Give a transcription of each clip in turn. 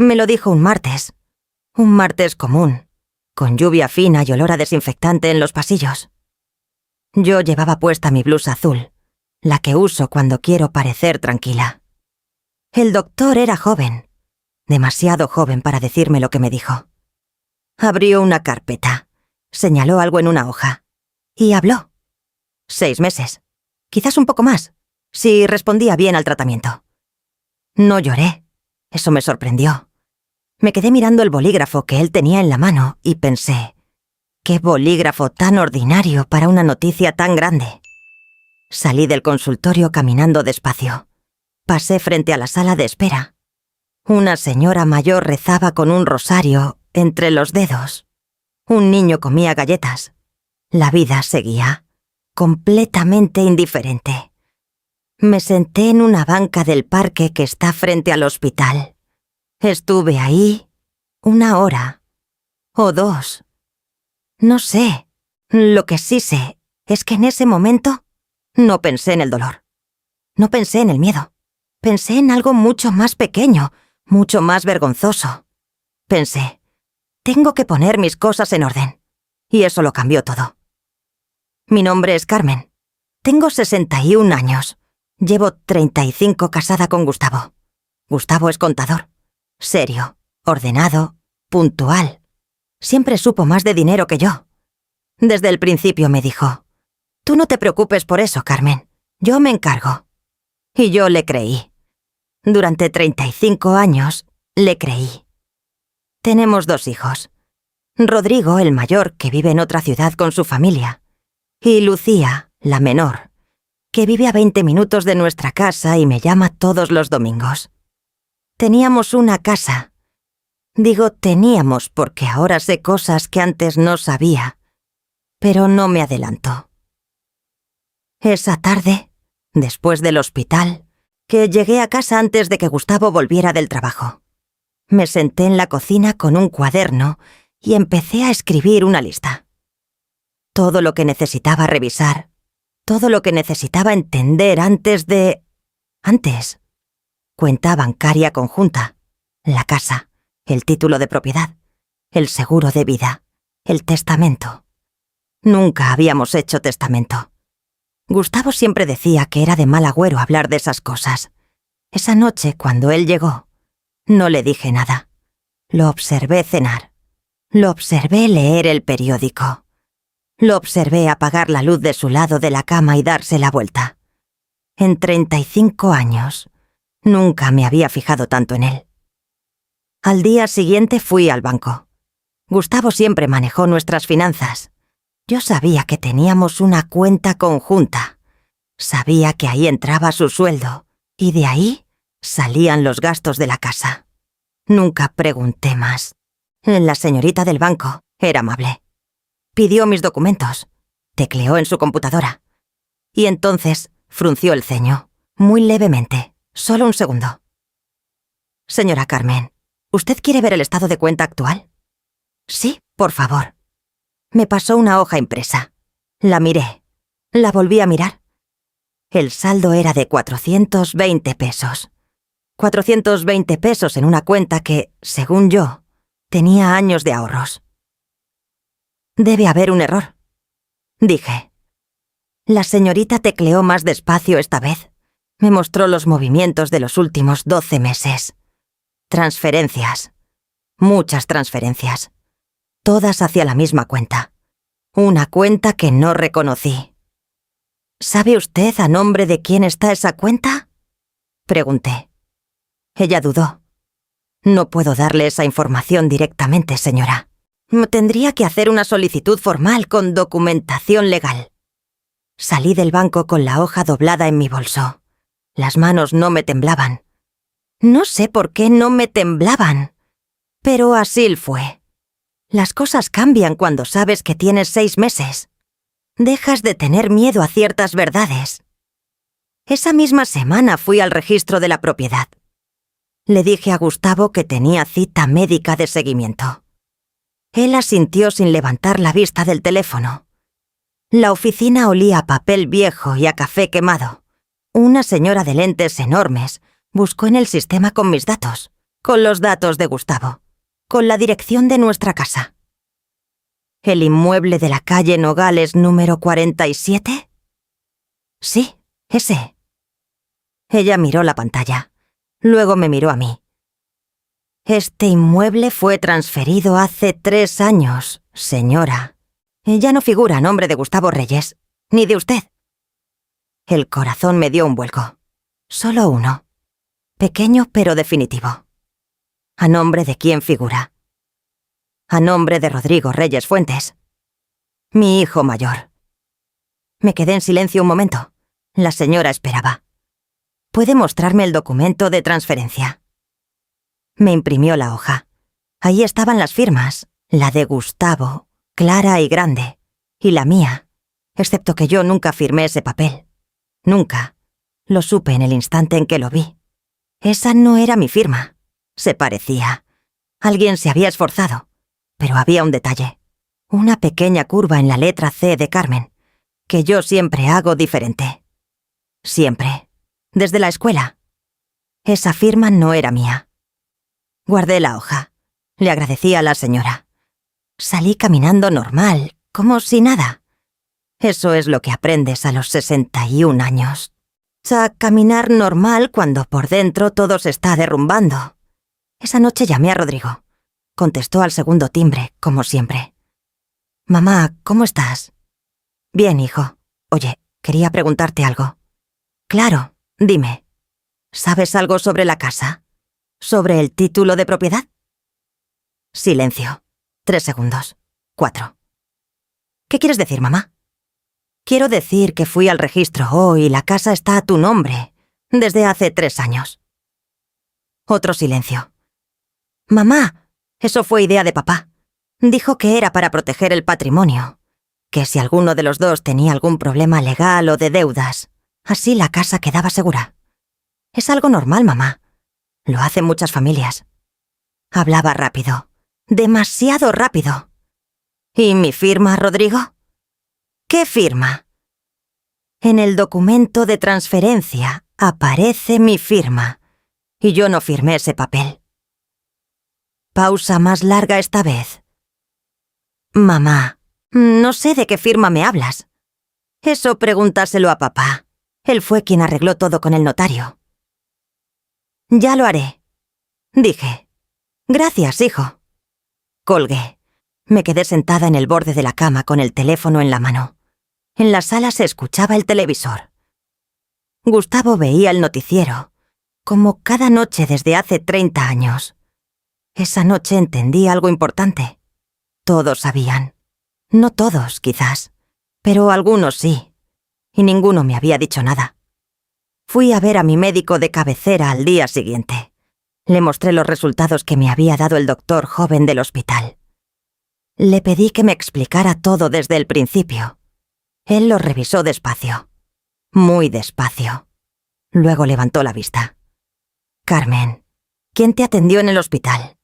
Me lo dijo un martes. Un martes común, con lluvia fina y olor a desinfectante en los pasillos. Yo llevaba puesta mi blusa azul, la que uso cuando quiero parecer tranquila. El doctor era joven, demasiado joven para decirme lo que me dijo. Abrió una carpeta, señaló algo en una hoja y habló. 6 meses, quizás un poco más, si respondía bien al tratamiento. No lloré, eso me sorprendió. Me quedé mirando el bolígrafo que él tenía en la mano y pensé, ¿qué bolígrafo tan ordinario para una noticia tan grande? Salí del consultorio caminando despacio. Pasé frente a la sala de espera. Una señora mayor rezaba con un rosario entre los dedos. Un niño comía galletas. La vida seguía, completamente indiferente. Me senté en una banca del parque que está frente al hospital. Estuve ahí 1 hora o 2. No sé. Lo que sí sé es que en ese momento no pensé en el dolor. No pensé en el miedo. Pensé en algo mucho más pequeño, mucho más vergonzoso. Pensé, tengo que poner mis cosas en orden. Y eso lo cambió todo. Mi nombre es Carmen. Tengo 61 años. Llevo 35 casada con Gustavo. Gustavo es contador. Serio, ordenado, puntual. Siempre supo más de dinero que yo. Desde el principio me dijo, «Tú no te preocupes por eso, Carmen. Yo me encargo». Y yo le creí. Durante 35 años, le creí. Tenemos 2 hijos. Rodrigo, el mayor, que vive en otra ciudad con su familia. Y Lucía, la menor, que vive a 20 minutos de nuestra casa y me llama todos los domingos. Teníamos una casa. Digo teníamos porque ahora sé cosas que antes no sabía, pero no me adelanto. Esa tarde, después del hospital, que llegué a casa antes de que Gustavo volviera del trabajo, me senté en la cocina con un cuaderno y empecé a escribir una lista. Todo lo que necesitaba revisar, todo lo que necesitaba entender antes. Cuenta bancaria conjunta, la casa, el título de propiedad, el seguro de vida, el testamento. Nunca habíamos hecho testamento. Gustavo siempre decía que era de mal agüero hablar de esas cosas. Esa noche, cuando él llegó, no le dije nada. Lo observé cenar. Lo observé leer el periódico. Lo observé apagar la luz de su lado de la cama y darse la vuelta. En 35 años, nunca me había fijado tanto en él. Al día siguiente fui al banco. Gustavo siempre manejó nuestras finanzas. Yo sabía que teníamos una cuenta conjunta. Sabía que ahí entraba su sueldo y de ahí salían los gastos de la casa. Nunca pregunté más. La señorita del banco era amable. Pidió mis documentos. Tecleó en su computadora. Y entonces frunció el ceño, muy levemente. Solo un segundo. Señora Carmen, ¿usted quiere ver el estado de cuenta actual? Sí, por favor. Me pasó una hoja impresa. La miré. La volví a mirar. El saldo era de 420 pesos. 420 pesos en una cuenta que, según yo, tenía años de ahorros. Debe haber un error, dije. La señorita tecleó más despacio esta vez. Me mostró los movimientos de los últimos 12 meses. Transferencias. Muchas transferencias. Todas hacia la misma cuenta. Una cuenta que no reconocí. ¿Sabe usted a nombre de quién está esa cuenta?, pregunté. Ella dudó. No puedo darle esa información directamente, señora. Tendría que hacer una solicitud formal con documentación legal. Salí del banco con la hoja doblada en mi bolso. Las manos no me temblaban. No sé por qué no me temblaban, pero así fue. Las cosas cambian cuando sabes que tienes 6 meses. Dejas de tener miedo a ciertas verdades. Esa misma semana fui al registro de la propiedad. Le dije a Gustavo que tenía cita médica de seguimiento. Él asintió sin levantar la vista del teléfono. La oficina olía a papel viejo y a café quemado. Una señora de lentes enormes buscó en el sistema con mis datos. Con los datos de Gustavo. Con la dirección de nuestra casa. ¿El inmueble de la calle Nogales número 47? Sí, ese. Ella miró la pantalla. Luego me miró a mí. Este inmueble fue transferido hace 3 años, señora. Ya no figura a nombre de Gustavo Reyes, ni de usted. El corazón me dio un vuelco. Solo uno. Pequeño pero definitivo. ¿A nombre de quién figura? A nombre de Rodrigo Reyes Fuentes. Mi hijo mayor. Me quedé en silencio un momento. La señora esperaba. ¿Puede mostrarme el documento de transferencia? Me imprimió la hoja. Ahí estaban las firmas, la de Gustavo, clara y grande, y la mía, excepto que yo nunca firmé ese papel. Nunca. Lo supe en el instante en que lo vi. Esa no era mi firma. Se parecía. Alguien se había esforzado, pero había un detalle. Una pequeña curva en la letra C de Carmen, que yo siempre hago diferente. Siempre. Desde la escuela. Esa firma no era mía. Guardé la hoja. Le agradecí a la señora. Salí caminando normal, como si nada. Eso es lo que aprendes a los 61 años. A caminar normal cuando por dentro todo se está derrumbando. Esa noche llamé a Rodrigo. Contestó al segundo timbre, como siempre. «Mamá, ¿cómo estás?» «Bien, hijo. Oye, quería preguntarte algo». «Claro, dime. ¿Sabes algo sobre la casa? ¿Sobre el título de propiedad?» Silencio. 3 segundos. 4. «¿Qué quieres decir, mamá?» «Quiero decir que fui al registro hoy y la casa está a tu nombre, desde hace 3 años». Otro silencio. «Mamá, eso fue idea de papá. Dijo que era para proteger el patrimonio, que si alguno de los dos tenía algún problema legal o de deudas, así la casa quedaba segura. Es algo normal, mamá. Lo hacen muchas familias». Hablaba rápido. Demasiado rápido. «¿Y mi firma, Rodrigo?» «¿Qué firma?» «En el documento de transferencia aparece mi firma, y yo no firmé ese papel». Pausa más larga esta vez. «Mamá, no sé de qué firma me hablas». «Eso pregúntaselo a papá. Él fue quien arregló todo con el notario». «Ya lo haré», dije. «Gracias, hijo». Colgué. Me quedé sentada en el borde de la cama con el teléfono en la mano. En la sala se escuchaba el televisor. Gustavo veía el noticiero, como cada noche desde hace 30 años. Esa noche entendí algo importante. Todos sabían. No todos, quizás, pero algunos sí. Y ninguno me había dicho nada. Fui a ver a mi médico de cabecera al día siguiente. Le mostré los resultados que me había dado el doctor joven del hospital. Le pedí que me explicara todo desde el principio. Él lo revisó despacio. Muy despacio. Luego levantó la vista. «Carmen, ¿quién te atendió en el hospital?»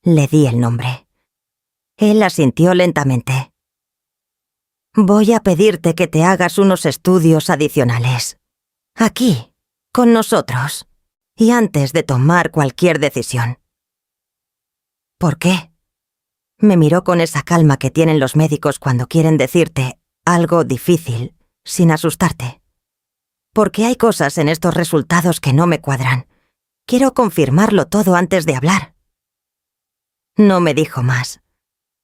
Le di el nombre. Él asintió lentamente. «Voy a pedirte que te hagas unos estudios adicionales. Aquí, con nosotros. Y antes de tomar cualquier decisión». «¿Por qué?» Me miró con esa calma que tienen los médicos cuando quieren decirte algo difícil, sin asustarte. «Porque hay cosas en estos resultados que no me cuadran. Quiero confirmarlo todo antes de hablar». No me dijo más.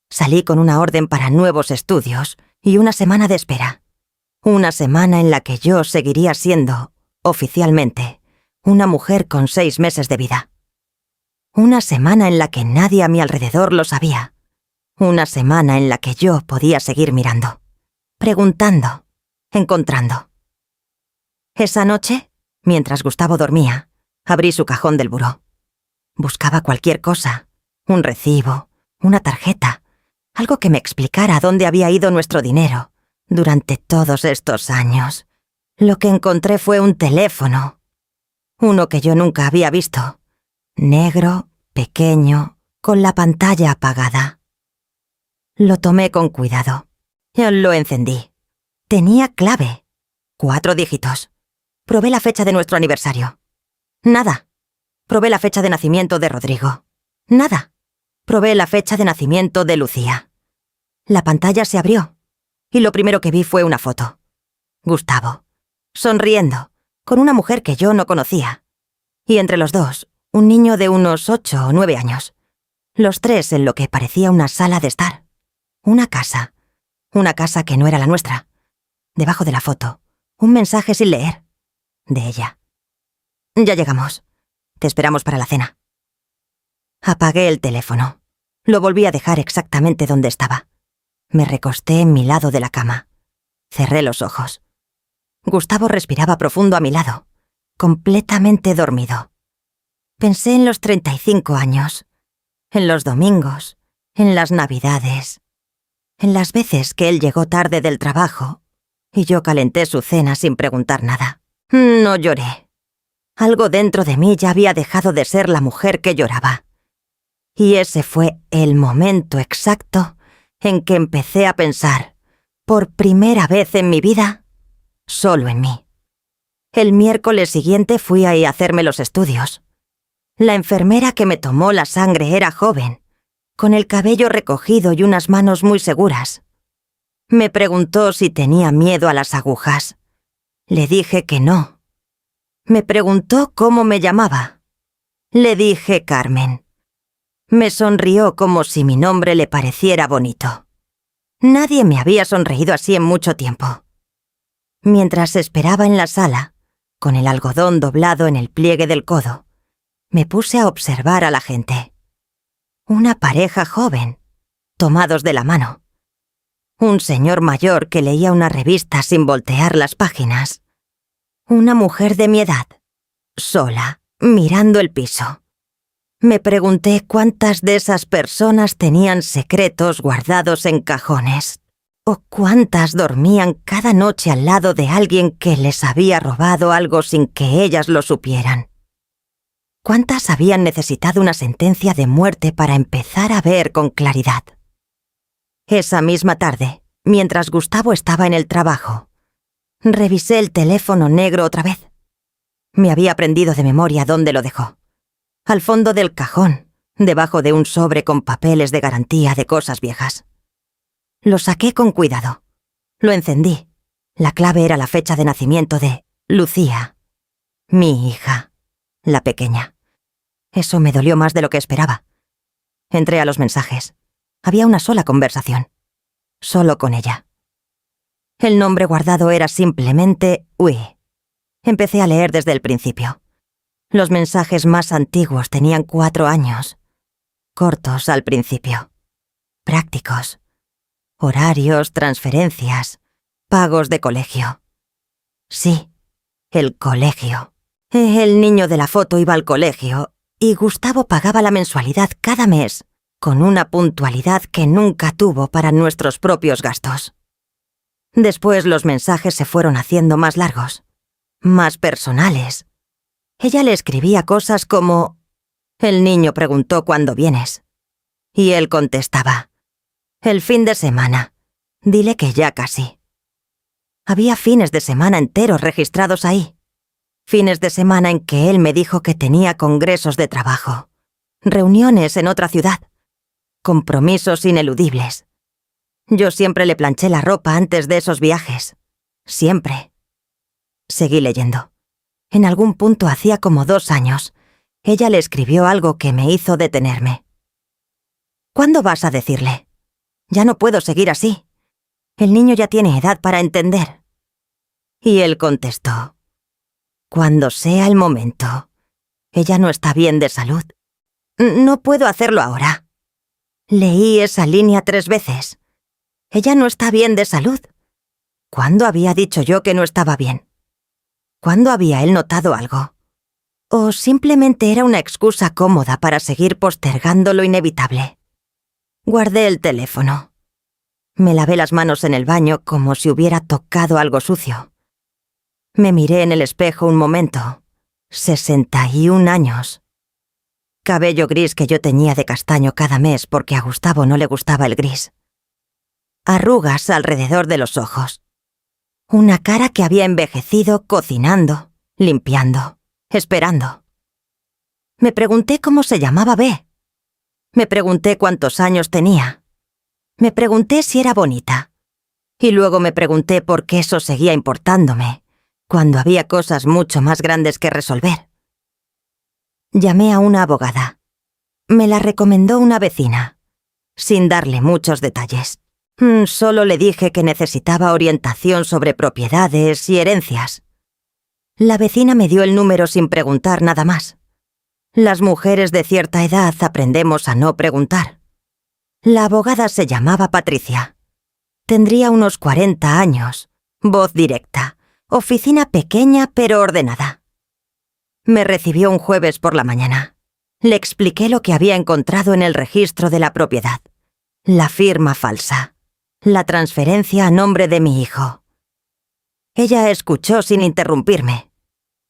Salí con una orden para nuevos estudios y una semana de espera. Una semana en la que yo seguiría siendo, oficialmente, una mujer con 6 meses de vida. Una semana en la que nadie a mi alrededor lo sabía. Una semana en la que yo podía seguir mirando, preguntando, encontrando. Esa noche, mientras Gustavo dormía, abrí su cajón del buró. Buscaba cualquier cosa, un recibo, una tarjeta, algo que me explicara a dónde había ido nuestro dinero durante todos estos años. Lo que encontré fue un teléfono, uno que yo nunca había visto, negro, pequeño, con la pantalla apagada. Lo tomé con cuidado. Lo encendí. Tenía clave. 4 dígitos. Probé la fecha de nuestro aniversario. Nada. Probé la fecha de nacimiento de Rodrigo. Nada. Probé la fecha de nacimiento de Lucía. La pantalla se abrió, y lo primero que vi fue una foto. Gustavo, sonriendo, con una mujer que yo no conocía. Y entre los dos, un niño de unos 8 o 9 años. Los tres en lo que parecía una sala de estar. Una casa que no era la nuestra. Debajo de la foto, un mensaje sin leer. De ella. Ya llegamos. Te esperamos para la cena. Apagué el teléfono. Lo volví a dejar exactamente donde estaba. Me recosté en mi lado de la cama. Cerré los ojos. Gustavo respiraba profundo a mi lado, completamente dormido. Pensé en los 35 años, en los domingos, en las navidades, en las veces que él llegó tarde del trabajo y yo calenté su cena sin preguntar nada. No lloré. Algo dentro de mí ya había dejado de ser la mujer que lloraba. Y ese fue el momento exacto en que empecé a pensar, por primera vez en mi vida, solo en mí. El miércoles siguiente fui a hacerme los estudios. La enfermera que me tomó la sangre era joven, con el cabello recogido y unas manos muy seguras. Me preguntó si tenía miedo a las agujas. Le dije que no. Me preguntó cómo me llamaba. Le dije Carmen. Me sonrió como si mi nombre le pareciera bonito. Nadie me había sonreído así en mucho tiempo. Mientras esperaba en la sala, con el algodón doblado en el pliegue del codo, me puse a observar a la gente. Una pareja joven, tomados de la mano. Un señor mayor que leía una revista sin voltear las páginas. Una mujer de mi edad, sola, mirando el piso. Me pregunté cuántas de esas personas tenían secretos guardados en cajones, o cuántas dormían cada noche al lado de alguien que les había robado algo sin que ellas lo supieran. ¿Cuántas habían necesitado una sentencia de muerte para empezar a ver con claridad? Esa misma tarde, mientras Gustavo estaba en el trabajo, revisé el teléfono negro otra vez. Me había aprendido de memoria dónde lo dejó. Al fondo del cajón, debajo de un sobre con papeles de garantía de cosas viejas. Lo saqué con cuidado. Lo encendí. La clave era la fecha de nacimiento de Lucía, mi hija, la pequeña. Eso me dolió más de lo que esperaba. Entré a los mensajes. Había una sola conversación. Solo con ella. El nombre guardado era simplemente Ui. Empecé a leer desde el principio. Los mensajes más antiguos tenían 4 años. Cortos al principio. Prácticos. Horarios, transferencias, pagos de colegio. Sí, el colegio. El niño de la foto iba al colegio y Gustavo pagaba la mensualidad cada mes, con una puntualidad que nunca tuvo para nuestros propios gastos. Después los mensajes se fueron haciendo más largos, más personales. Ella le escribía cosas como: el niño preguntó cuándo vienes. Y él contestaba: el fin de semana. Dile que ya casi. Había fines de semana enteros registrados ahí. Fines de semana en que él me dijo que tenía congresos de trabajo, reuniones en otra ciudad, compromisos ineludibles. Yo siempre le planché la ropa antes de esos viajes. Siempre. Seguí leyendo. En algún punto hacía como 2 años, ella le escribió algo que me hizo detenerme. ¿Cuándo vas a decirle? Ya no puedo seguir así. El niño ya tiene edad para entender. Y él contestó: cuando sea el momento. Ella no está bien de salud. No puedo hacerlo ahora. Leí esa línea 3 veces. Ella no está bien de salud. ¿Cuándo había dicho yo que no estaba bien? ¿Cuándo había él notado algo? ¿O simplemente era una excusa cómoda para seguir postergando lo inevitable? Guardé el teléfono. Me lavé las manos en el baño como si hubiera tocado algo sucio. Me miré en el espejo un momento. 61 años. Cabello gris que yo teñía de castaño cada mes porque a Gustavo no le gustaba el gris. Arrugas alrededor de los ojos. Una cara que había envejecido cocinando, limpiando, esperando. Me pregunté cómo se llamaba B. Me pregunté cuántos años tenía. Me pregunté si era bonita. Y luego me pregunté por qué eso seguía importándome, cuando había cosas mucho más grandes que resolver. Llamé a una abogada. Me la recomendó una vecina, sin darle muchos detalles. Solo le dije que necesitaba orientación sobre propiedades y herencias. La vecina me dio el número sin preguntar nada más. Las mujeres de cierta edad aprendemos a no preguntar. La abogada se llamaba Patricia. Tendría unos 40 años, voz directa, oficina pequeña pero ordenada. Me recibió un jueves por la mañana. Le expliqué lo que había encontrado en el registro de la propiedad. La firma falsa. La transferencia a nombre de mi hijo. Ella escuchó sin interrumpirme.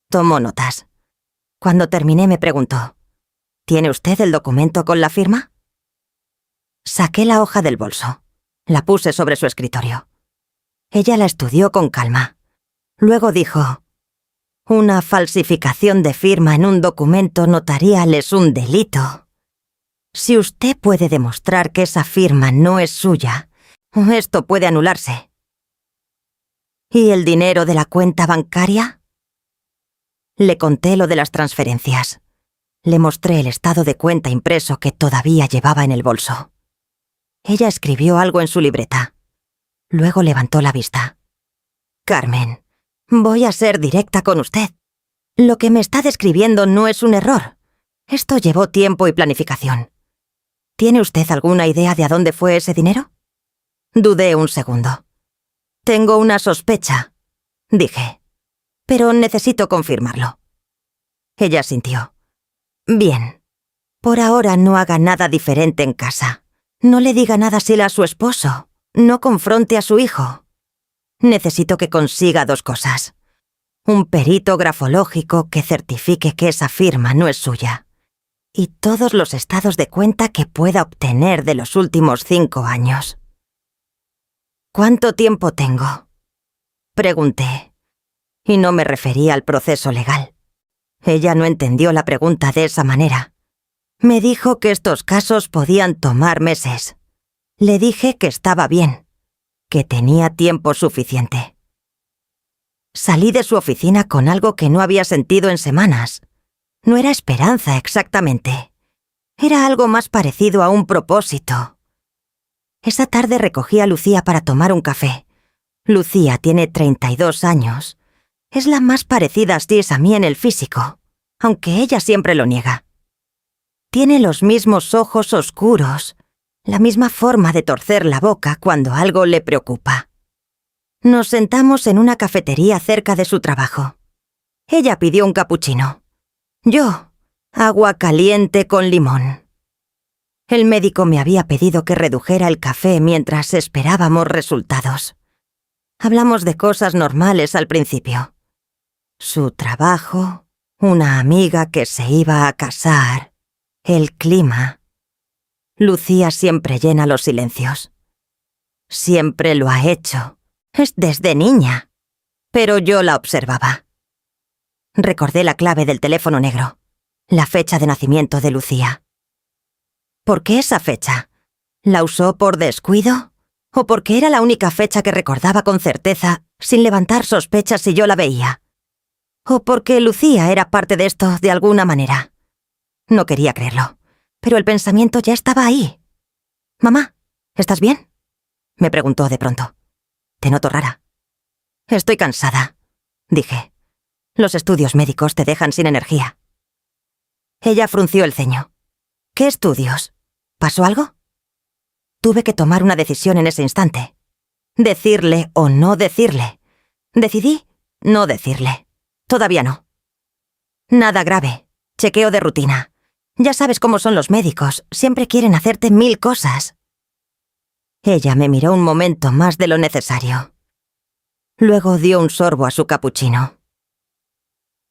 Tomó notas. Cuando terminé me preguntó: ¿Tiene usted el documento con la firma? Saqué la hoja del bolso. La puse sobre su escritorio. Ella la estudió con calma. Luego dijo: una falsificación de firma en un documento notarial es un delito. Si usted puede demostrar que esa firma no es suya, esto puede anularse. ¿Y el dinero de la cuenta bancaria? Le conté lo de las transferencias. Le mostré el estado de cuenta impreso que todavía llevaba en el bolso. Ella escribió algo en su libreta. Luego levantó la vista. Carmen, voy a ser directa con usted. Lo que me está describiendo no es un error. Esto llevó tiempo y planificación. ¿Tiene usted alguna idea de a dónde fue ese dinero? Dudé un segundo. Tengo una sospecha, dije, pero necesito confirmarlo. Ella asintió. Bien. Por ahora no haga nada diferente en casa. No le diga nada así a su esposo. No confronte a su hijo. Necesito que consiga 2 cosas. Un perito grafológico que certifique que esa firma no es suya. Y todos los estados de cuenta que pueda obtener de los últimos 5 años. ¿Cuánto tiempo tengo? Pregunté. Y no me refería al proceso legal. Ella no entendió la pregunta de esa manera. Me dijo que estos casos podían tomar meses. Le dije que estaba bien, que tenía tiempo suficiente. Salí de su oficina con algo que no había sentido en semanas. No era esperanza exactamente. Era algo más parecido a un propósito. Esa tarde recogí a Lucía para tomar un café. Lucía tiene 32 años. Es la más parecida a Sis a mí en el físico, aunque ella siempre lo niega. Tiene los mismos ojos oscuros, la misma forma de torcer la boca cuando algo le preocupa. Nos sentamos en una cafetería cerca de su trabajo. Ella pidió un capuchino. Yo, agua caliente con limón. El médico me había pedido que redujera el café mientras esperábamos resultados. Hablamos de cosas normales al principio. Su trabajo, una amiga que se iba a casar, el clima. Lucía siempre llena los silencios. Siempre lo ha hecho. Es desde niña. Pero yo la observaba. Recordé la clave del teléfono negro, la fecha de nacimiento de Lucía. ¿Por qué esa fecha? ¿La usó por descuido? ¿O porque era la única fecha que recordaba con certeza, sin levantar sospechas si yo la veía? ¿O porque Lucía era parte de esto de alguna manera? No quería creerlo, pero el pensamiento ya estaba ahí. «Mamá, ¿estás bien?», me preguntó de pronto. «Te noto rara». «Estoy cansada», dije. «Los estudios médicos te dejan sin energía». Ella frunció el ceño. «¿Qué estudios? ¿Pasó algo?». Tuve que tomar una decisión en ese instante. Decirle o no decirle. Decidí no decirle. Todavía no. «Nada grave. Chequeo de rutina. Ya sabes cómo son los médicos. Siempre quieren hacerte 1000 cosas». Ella me miró un momento más de lo necesario. Luego dio un sorbo a su capuchino.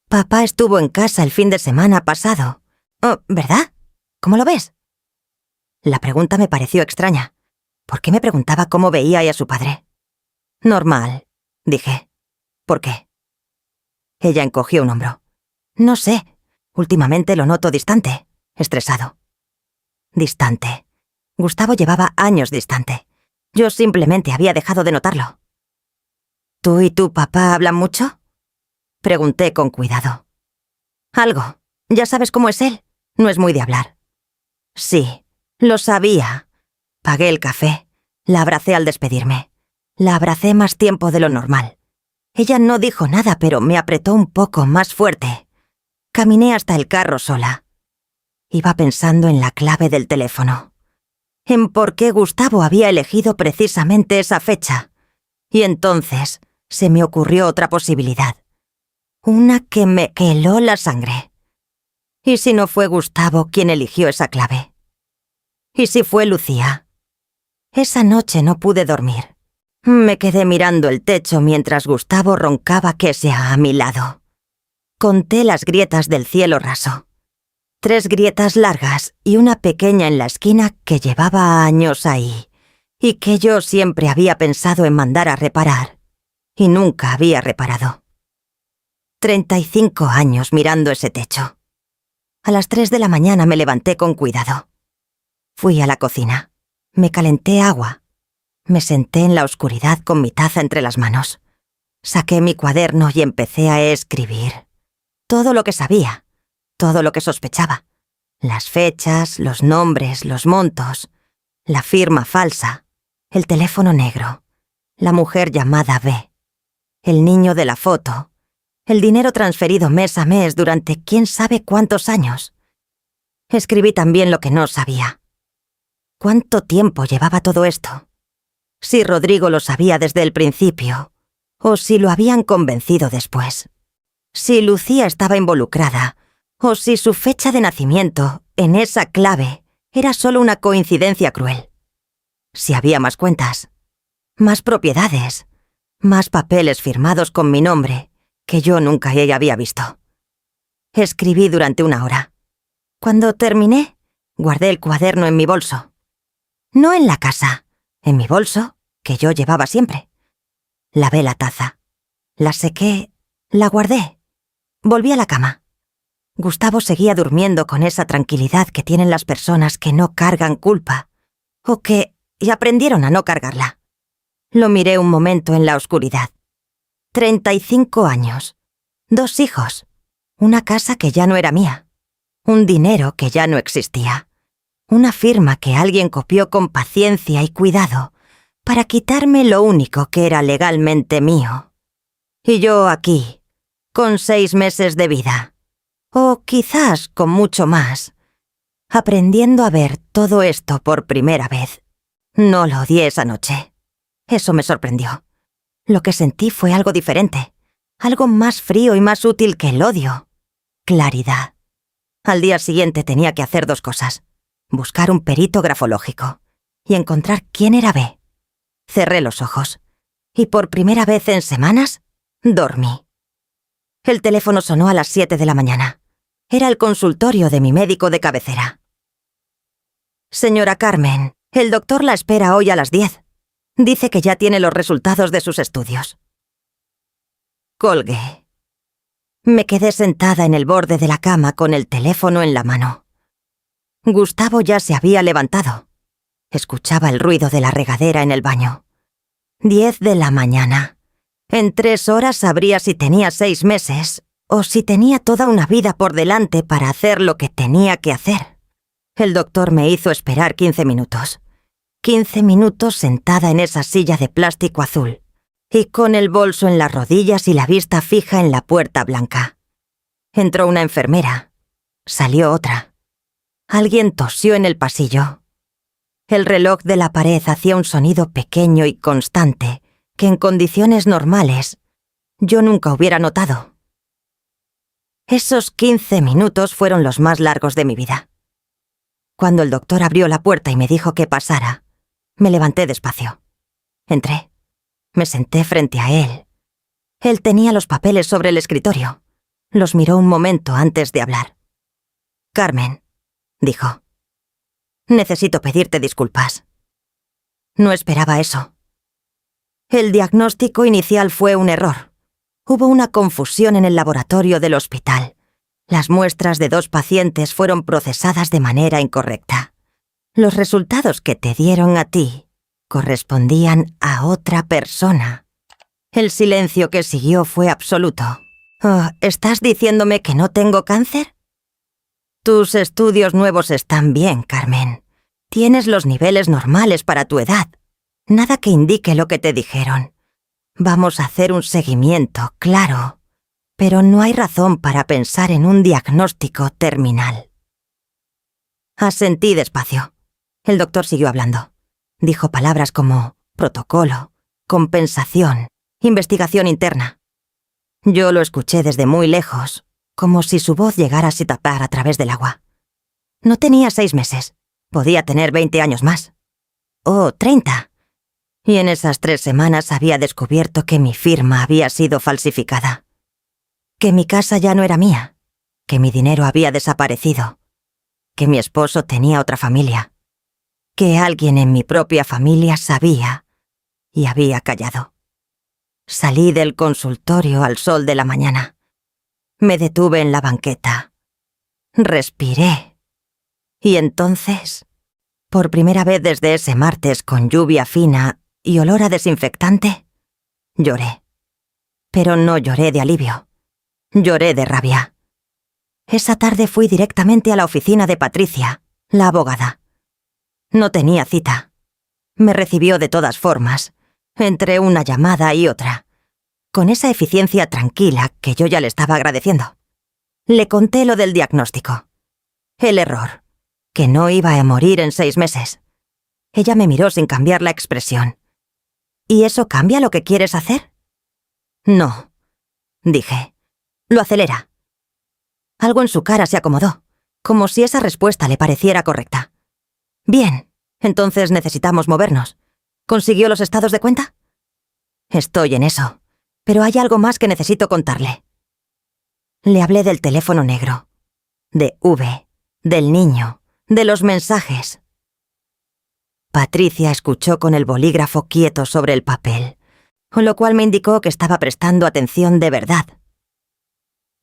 «Papá estuvo en casa el fin de semana pasado». «Oh, ¿verdad? ¿Cómo lo ves?». La pregunta me pareció extraña. ¿Por qué me preguntaba cómo veía a su padre? «Normal», dije. «¿Por qué?». Ella encogió un hombro. «No sé. Últimamente lo noto distante, estresado. Distante. Gustavo llevaba años distante. Yo simplemente había dejado de notarlo. ¿Tú y tu papá hablan mucho? Pregunté con cuidado. Algo. Ya sabes cómo es él. No es muy de hablar. Sí, lo sabía. Pagué el café. La abracé al despedirme. La abracé más tiempo de lo normal. Ella no dijo nada, pero me apretó un poco más fuerte. Caminé hasta el carro sola. Iba pensando en la clave del teléfono. En por qué Gustavo había elegido precisamente esa fecha. Y entonces se me ocurrió otra posibilidad. Una que me heló la sangre. ¿Y si no fue Gustavo quien eligió esa clave? ¿Y si fue Lucía? Esa noche no pude dormir. Me quedé mirando el techo mientras Gustavo roncaba que sea a mi lado. Conté las grietas del cielo raso. 3 grietas largas y una pequeña en la esquina que llevaba años ahí, y que yo siempre había pensado en mandar a reparar, y nunca había reparado. 35 años mirando ese techo. A las 3 de la mañana me levanté con cuidado. Fui a la cocina. Me calenté agua. Me senté en la oscuridad con mi taza entre las manos. Saqué mi cuaderno y empecé a escribir. Todo lo que sabía, todo lo que sospechaba. Las fechas, los nombres, los montos, la firma falsa, el teléfono negro, la mujer llamada B, el niño de la foto, el dinero transferido mes a mes durante quién sabe cuántos años. Escribí también lo que no sabía. ¿Cuánto tiempo llevaba todo esto? Si Rodrigo lo sabía desde el principio, o si lo habían convencido después. Si Lucía estaba involucrada, o si su fecha de nacimiento, en esa clave, era solo una coincidencia cruel. Si había más cuentas, más propiedades, más papeles firmados con mi nombre, que yo nunca ella había visto. Escribí durante 1 hora. Cuando terminé, guardé el cuaderno en mi bolso. No en la casa, en mi bolso, que yo llevaba siempre. Lavé la taza. La sequé, la guardé. Volví a la cama. Gustavo seguía durmiendo con esa tranquilidad que tienen las personas que no cargan culpa, o que aprendieron a no cargarla. Lo miré un momento en la oscuridad. 35 años. 2 hijos. Una casa que ya no era mía. Un dinero que ya no existía. Una firma que alguien copió con paciencia y cuidado para quitarme lo único que era legalmente mío. Y yo aquí, con 6 meses de vida. O quizás con mucho más. Aprendiendo a ver todo esto por primera vez. No lo odié esa noche. Eso me sorprendió. Lo que sentí fue algo diferente. Algo más frío y más útil que el odio. Claridad. Al día siguiente tenía que hacer 2 cosas. Buscar un perito grafológico y encontrar quién era B. Cerré los ojos. Y por primera vez en semanas, dormí. El teléfono sonó a las 7 de la mañana. Era el consultorio de mi médico de cabecera. Señora Carmen, el doctor la espera hoy a las 10. Dice que ya tiene los resultados de sus estudios. Colgué. Me quedé sentada en el borde de la cama con el teléfono en la mano. Gustavo ya se había levantado. Escuchaba el ruido de la regadera en el baño. 10 de la mañana. En 3 horas sabría si tenía 6 meses o si tenía toda una vida por delante para hacer lo que tenía que hacer. El doctor me hizo esperar 15 minutos. 15 minutos sentada en esa silla de plástico azul y con el bolso en las rodillas y la vista fija en la puerta blanca. Entró una enfermera. Salió otra. Alguien tosió en el pasillo. El reloj de la pared hacía un sonido pequeño y constante que en condiciones normales yo nunca hubiera notado. Esos 15 minutos fueron los más largos de mi vida. Cuando el doctor abrió la puerta y me dijo que pasara, me levanté despacio. Entré. Me senté frente a él. Él tenía los papeles sobre el escritorio. Los miró un momento antes de hablar. Carmen, dijo. Necesito pedirte disculpas. No esperaba eso. El diagnóstico inicial fue un error. Hubo una confusión en el laboratorio del hospital. Las muestras de 2 pacientes fueron procesadas de manera incorrecta. Los resultados que te dieron a ti correspondían a otra persona. El silencio que siguió fue absoluto. Oh, ¿estás diciéndome que no tengo cáncer? Tus estudios nuevos están bien, Carmen. Tienes los niveles normales para tu edad. Nada que indique lo que te dijeron. Vamos a hacer un seguimiento, claro. Pero no hay razón para pensar en un diagnóstico terminal. Asentí despacio. El doctor siguió hablando. Dijo palabras como protocolo, compensación, investigación interna. Yo lo escuché desde muy lejos, como si su voz llegara a tapar a través del agua. No tenía 6 meses. Podía tener 20 años más. O 30. Y en esas 3 semanas había descubierto que mi firma había sido falsificada. Que mi casa ya no era mía. Que mi dinero había desaparecido. Que mi esposo tenía otra familia. Que alguien en mi propia familia sabía y había callado. Salí del consultorio al sol de la mañana. Me detuve en la banqueta. Respiré. Y entonces, por primera vez desde ese martes con lluvia fina y olor a desinfectante, lloré. Pero no lloré de alivio. Lloré de rabia. Esa tarde fui directamente a la oficina de Patricia, la abogada. No tenía cita. Me recibió de todas formas, entre una llamada y otra, con esa eficiencia tranquila que yo ya le estaba agradeciendo. Le conté lo del diagnóstico. El error. Que no iba a morir en 6 meses. Ella me miró sin cambiar la expresión. ¿Y eso cambia lo que quieres hacer? No, dije. Lo acelera. Algo en su cara se acomodó, como si esa respuesta le pareciera correcta. Bien, entonces necesitamos movernos. ¿Consiguió los estados de cuenta? Estoy en eso, pero hay algo más que necesito contarle. Le hablé del teléfono negro, de V, del niño, de los mensajes. Patricia escuchó con el bolígrafo quieto sobre el papel, con lo cual me indicó que estaba prestando atención de verdad.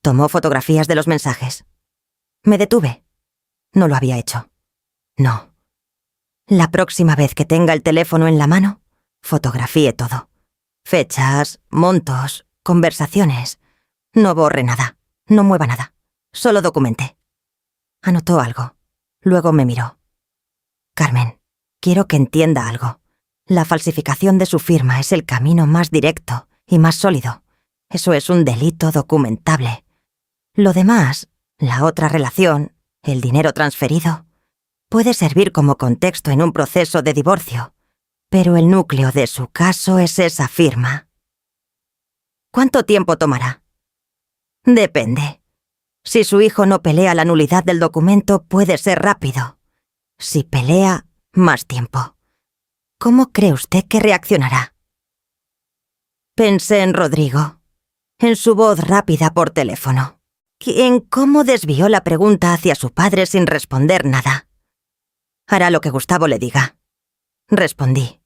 Tomó fotografías de los mensajes. Me detuve. No lo había hecho. No. La próxima vez que tenga el teléfono en la mano, fotografíe todo. Fechas, montos, conversaciones. No borre nada, no mueva nada. Solo documente. Anotó algo. Luego me miró. Carmen, quiero que entienda algo. La falsificación de su firma es el camino más directo y más sólido. Eso es un delito documentable. Lo demás, la otra relación, el dinero transferido, puede servir como contexto en un proceso de divorcio, pero el núcleo de su caso es esa firma. ¿Cuánto tiempo tomará? Depende. Si su hijo no pelea la nulidad del documento, puede ser rápido. Si pelea, más tiempo. ¿Cómo cree usted que reaccionará? Pensé en Rodrigo, en su voz rápida por teléfono, en cómo desvió la pregunta hacia su padre sin responder nada. Hará lo que Gustavo le diga. Respondí.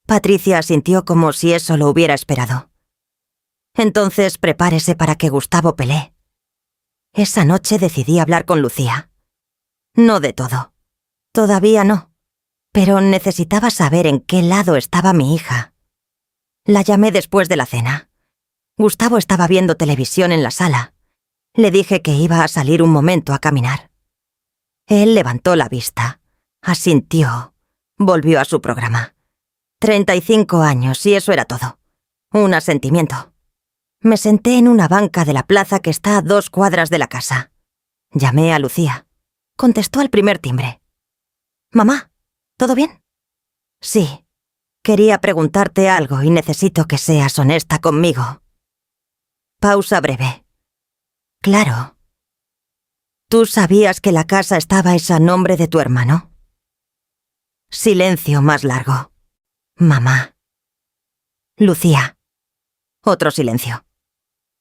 Patricia asintió como si eso lo hubiera esperado. Entonces prepárese para que Gustavo pelee. Esa noche decidí hablar con Lucía. No de todo. Todavía no. Pero necesitaba saber en qué lado estaba mi hija. La llamé después de la cena. Gustavo estaba viendo televisión en la sala. Le dije que iba a salir un momento a caminar. Él levantó la vista, asintió, volvió a su programa. 35 años y eso era todo. Un asentimiento. Me senté en una banca de la plaza que está a 2 cuadras de la casa. Llamé a Lucía. Contestó al primer timbre. «Mamá, ¿todo bien?» «Sí. Quería preguntarte algo y necesito que seas honesta conmigo». Pausa breve. «Claro. ¿Tú sabías que la casa estaba a nombre de tu hermano?» Silencio más largo. «Mamá». «Lucía». Otro silencio.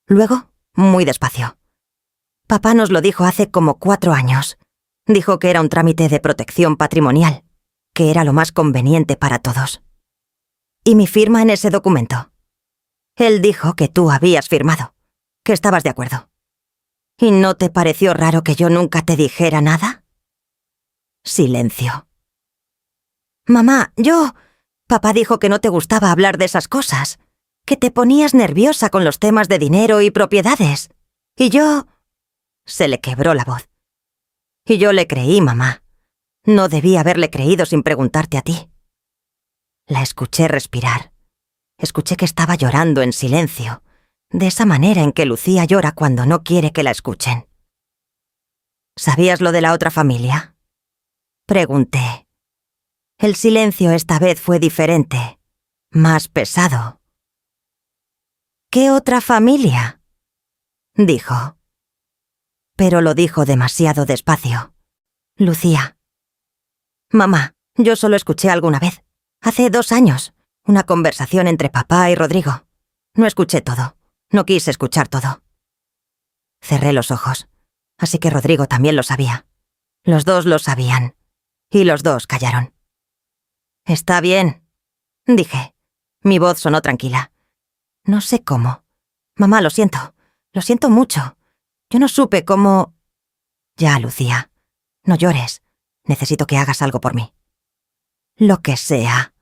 Luego, muy despacio. «Papá nos lo dijo hace como 4 años. Dijo que era un trámite de protección patrimonial, que era lo más conveniente para todos. ¿Y mi firma en ese documento? Él dijo que tú habías firmado, que estabas de acuerdo». ¿Y no te pareció raro que yo nunca te dijera nada? Silencio. Mamá, Papá dijo que no te gustaba hablar de esas cosas, que te ponías nerviosa con los temas de dinero y propiedades. Y yo... Se le quebró la voz. Y yo le creí, mamá. No debí haberle creído sin preguntarte a ti. La escuché respirar. Escuché que estaba llorando en silencio, de esa manera en que Lucía llora cuando no quiere que la escuchen. ¿Sabías lo de la otra familia? Pregunté. El silencio esta vez fue diferente, más pesado. ¿Qué otra familia? Dijo. Pero lo dijo demasiado despacio. Lucía. Mamá, yo solo escuché alguna vez, hace 2 años, una conversación entre papá y Rodrigo. No escuché todo, no quise escuchar todo. Cerré los ojos, así que Rodrigo también lo sabía. Los dos lo sabían, y los dos callaron. Está bien, dije. Mi voz sonó tranquila. No sé cómo. Mamá, lo siento mucho. Yo no supe cómo... Ya, Lucía, no llores. Necesito que hagas algo por mí. Lo que sea.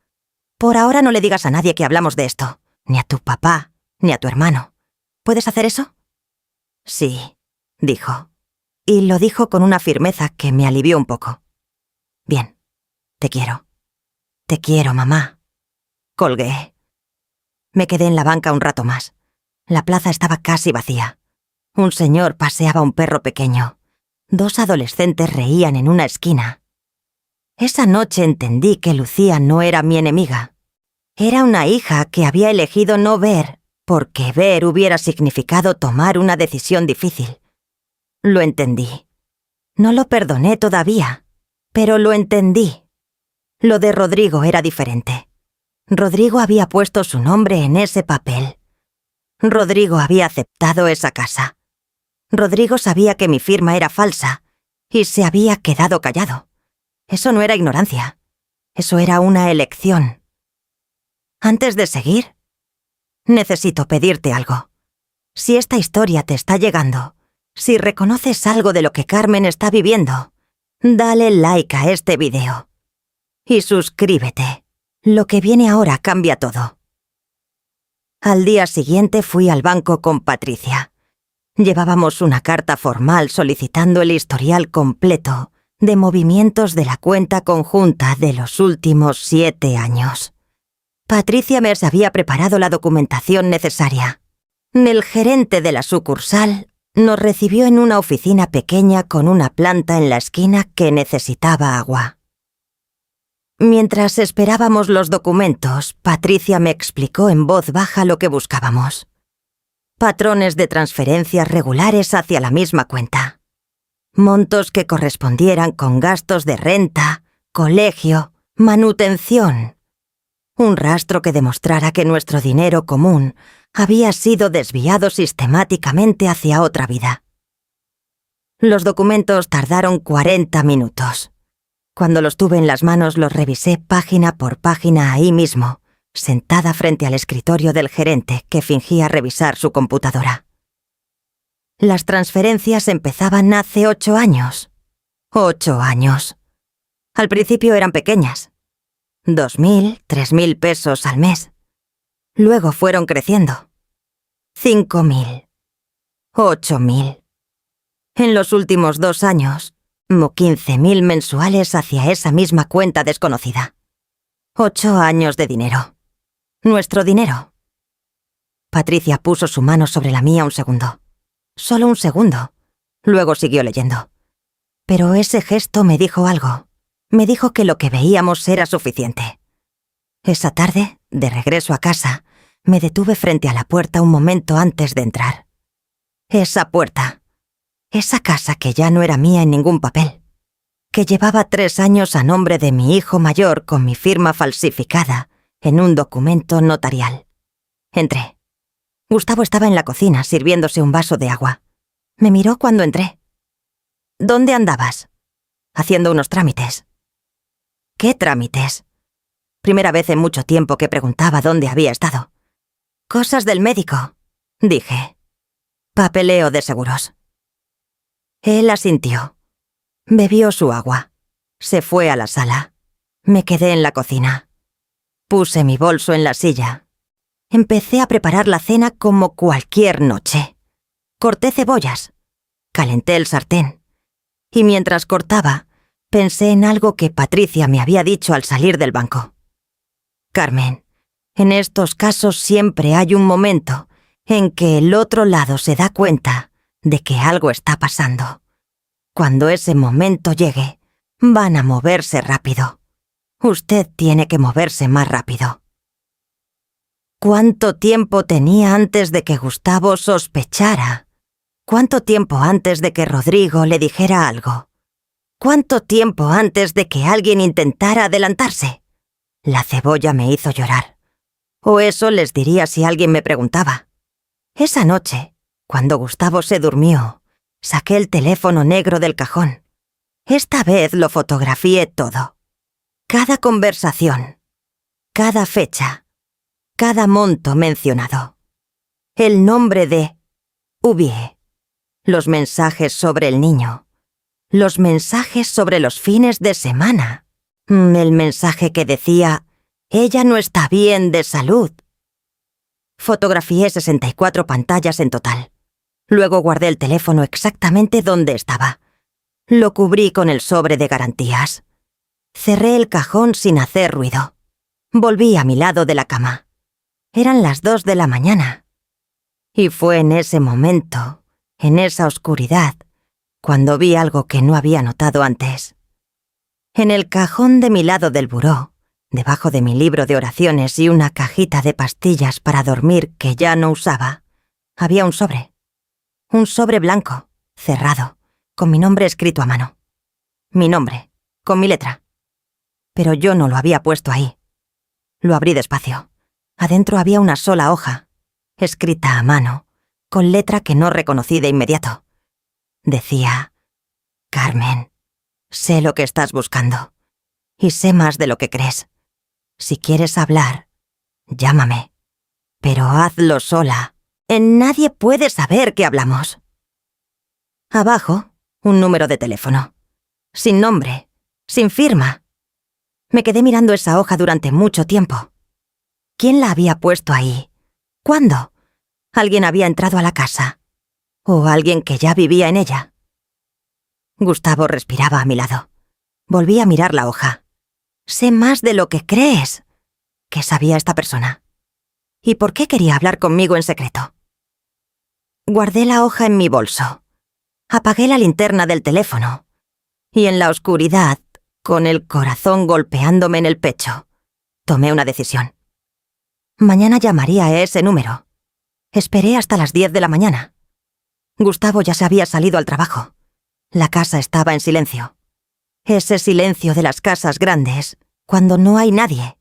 Por ahora no le digas a nadie que hablamos de esto, ni a tu papá, ni a tu hermano. ¿Puedes hacer eso? Sí, dijo. Y lo dijo con una firmeza que me alivió un poco. Bien, te quiero. Te quiero, mamá. Colgué. Me quedé en la banca un rato más. La plaza estaba casi vacía. Un señor paseaba un perro pequeño. 2 adolescentes reían en una esquina. Esa noche entendí que Lucía no era mi enemiga. Era una hija que había elegido no ver, porque ver hubiera significado tomar una decisión difícil. Lo entendí. No lo perdoné todavía, pero lo entendí. Lo de Rodrigo era diferente. Rodrigo había puesto su nombre en ese papel. Rodrigo había aceptado esa casa. Rodrigo sabía que mi firma era falsa y se había quedado callado. Eso no era ignorancia. Eso era una elección. Antes de seguir, necesito pedirte algo. Si esta historia te está llegando, si reconoces algo de lo que Carmen está viviendo, dale like a este video. Y suscríbete. Lo que viene ahora cambia todo. Al día siguiente fui al banco con Patricia. Llevábamos una carta formal solicitando el historial completo de movimientos de la cuenta conjunta de los últimos 7 años. Patricia me había preparado la documentación necesaria. El gerente de la sucursal nos recibió en una oficina pequeña con una planta en la esquina que necesitaba agua. Mientras esperábamos los documentos, Patricia me explicó en voz baja lo que buscábamos. Patrones de transferencias regulares hacia la misma cuenta. Montos que correspondieran con gastos de renta, colegio, manutención. Un rastro que demostrara que nuestro dinero común había sido desviado sistemáticamente hacia otra vida. Los documentos tardaron 40 minutos. Cuando los tuve en las manos los revisé página por página ahí mismo, sentada frente al escritorio del gerente que fingía revisar su computadora. Las transferencias empezaban hace 8 años. 8 años. Al principio eran pequeñas. 2.000, 3.000 pesos al mes. Luego fueron creciendo. 5.000. 8.000. En los últimos 2 años, 15.000 mensuales hacia esa misma cuenta desconocida. 8 años de dinero. Nuestro dinero. Patricia puso su mano sobre la mía un segundo. Solo un segundo. Luego siguió leyendo. Pero ese gesto me dijo algo. Me dijo que lo que veíamos era suficiente. Esa tarde, de regreso a casa, me detuve frente a la puerta un momento antes de entrar. Esa puerta. Esa casa que ya no era mía en ningún papel. Que llevaba 3 años a nombre de mi hijo mayor con mi firma falsificada en un documento notarial. Entré. Gustavo estaba en la cocina sirviéndose un vaso de agua. Me miró cuando entré. ¿Dónde andabas? Haciendo unos trámites. ¿Qué trámites? Primera vez en mucho tiempo que preguntaba dónde había estado. Cosas del médico, dije. Papeleo de seguros. Él asintió. Bebió su agua. Se fue a la sala. Me quedé en la cocina. Puse mi bolso en la silla. Empecé a preparar la cena como cualquier noche. Corté cebollas. Calenté el sartén. Y mientras cortaba, pensé en algo que Patricia me había dicho al salir del banco. Carmen, en estos casos siempre hay un momento en que el otro lado se da cuenta de que algo está pasando. Cuando ese momento llegue, van a moverse rápido. Usted tiene que moverse más rápido. ¿Cuánto tiempo tenía antes de que Gustavo sospechara? ¿Cuánto tiempo antes de que Rodrigo le dijera algo? ¿Cuánto tiempo antes de que alguien intentara adelantarse? La cebolla me hizo llorar. O eso les diría si alguien me preguntaba. Esa noche, cuando Gustavo se durmió, saqué el teléfono negro del cajón. Esta vez lo fotografié todo. Cada conversación, cada fecha, cada monto mencionado. El nombre de Ubie. Los mensajes sobre el niño. Los mensajes sobre los fines de semana. El mensaje que decía, ella no está bien de salud. Fotografié 64 pantallas en total. Luego guardé el teléfono exactamente donde estaba. Lo cubrí con el sobre de garantías. Cerré el cajón sin hacer ruido. Volví a mi lado de la cama. Eran las 2 de la mañana. Y fue en ese momento, en esa oscuridad, cuando vi algo que no había notado antes. En el cajón de mi lado del buró, debajo de mi libro de oraciones y una cajita de pastillas para dormir que ya no usaba, había un sobre. Un sobre blanco, cerrado, con mi nombre escrito a mano. Mi nombre, con mi letra. Pero yo no lo había puesto ahí. Lo abrí despacio. Adentro había una sola hoja, escrita a mano, con letra que no reconocí de inmediato. Decía, Carmen, sé lo que estás buscando, y sé más de lo que crees. Si quieres hablar, llámame, pero hazlo sola. En nadie puede saber que hablamos. Abajo, un número de teléfono. Sin nombre, sin firma. Me quedé mirando esa hoja durante mucho tiempo. ¿Quién la había puesto ahí? ¿Cuándo? ¿Alguien había entrado a la casa? ¿O alguien que ya vivía en ella? Gustavo respiraba a mi lado. Volví a mirar la hoja. Sé más de lo que crees. ¿Qué sabía esta persona? ¿Y por qué quería hablar conmigo en secreto? Guardé la hoja en mi bolso. Apagué la linterna del teléfono. Y en la oscuridad, con el corazón golpeándome en el pecho, tomé una decisión. Mañana llamaría a ese número. Esperé hasta las 10 de la mañana. Gustavo ya se había salido al trabajo. La casa estaba en silencio. Ese silencio de las casas grandes, cuando no hay nadie,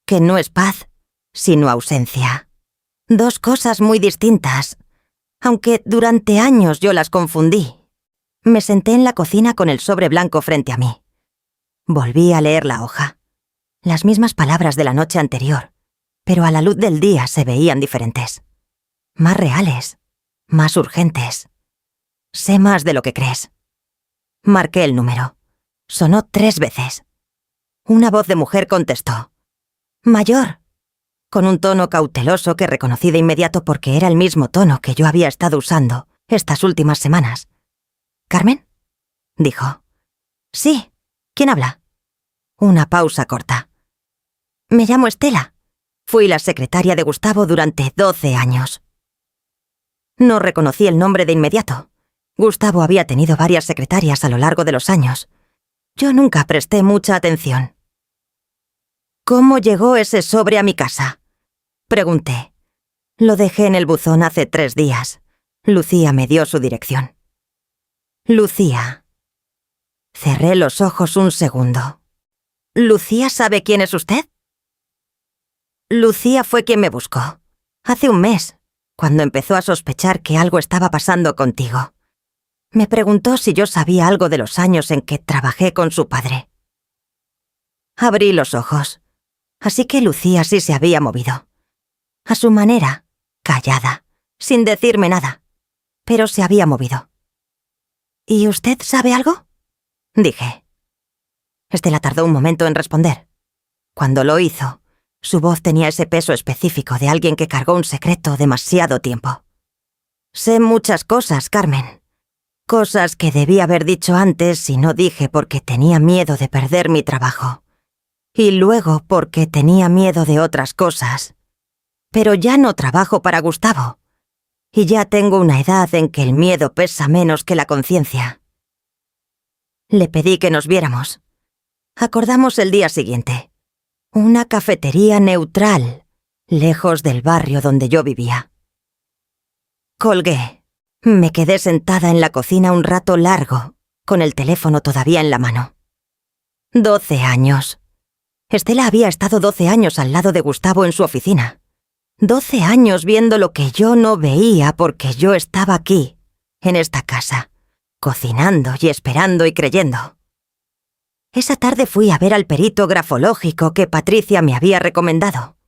que no es paz, sino ausencia. Dos cosas muy distintas, aunque durante años yo las confundí. Me senté en la cocina con el sobre blanco frente a mí. Volví a leer la hoja. Las mismas palabras de la noche anterior, pero a la luz del día se veían diferentes. Más reales, más urgentes. Sé más de lo que crees. Marqué el número. Sonó 3 veces. Una voz de mujer contestó. Mayor, con un tono cauteloso que reconocí de inmediato porque era el mismo tono que yo había estado usando estas últimas semanas. ¿Carmen? Dijo. Sí. ¿Quién habla? Una pausa corta. Me llamo Estela. Fui la secretaria de Gustavo durante 12 años. No reconocí el nombre de inmediato. Gustavo había tenido varias secretarias a lo largo de los años. Yo nunca presté mucha atención. ¿Cómo llegó ese sobre a mi casa? Pregunté. Lo dejé en el buzón hace 3 días. Lucía me dio su dirección. Lucía. Cerré los ojos un segundo. ¿Lucía sabe quién es usted? Lucía fue quien me buscó. Hace un mes, cuando empezó a sospechar que algo estaba pasando contigo. Me preguntó si yo sabía algo de los años en que trabajé con su padre. Abrí los ojos. Así que Lucía sí se había movido. A su manera, callada, sin decirme nada. Pero se había movido. ¿Y usted sabe algo?, dije. Estela tardó un momento en responder. Cuando lo hizo, su voz tenía ese peso específico de alguien que cargó un secreto demasiado tiempo. Sé muchas cosas, Carmen. Cosas que debí haber dicho antes y no dije porque tenía miedo de perder mi trabajo. Y luego porque tenía miedo de otras cosas. Pero ya no trabajo para Gustavo. Y ya tengo una edad en que el miedo pesa menos que la conciencia. Le pedí que nos viéramos. Acordamos el día siguiente. Una cafetería neutral, lejos del barrio donde yo vivía. Colgué. Me quedé sentada en la cocina un rato largo, con el teléfono todavía en la mano. 12 años. Estela había estado 12 años al lado de Gustavo en su oficina. 12 años viendo lo que yo no veía porque yo estaba aquí, en esta casa, cocinando y esperando y creyendo. Esa tarde fui a ver al perito grafológico que Patricia me había recomendado.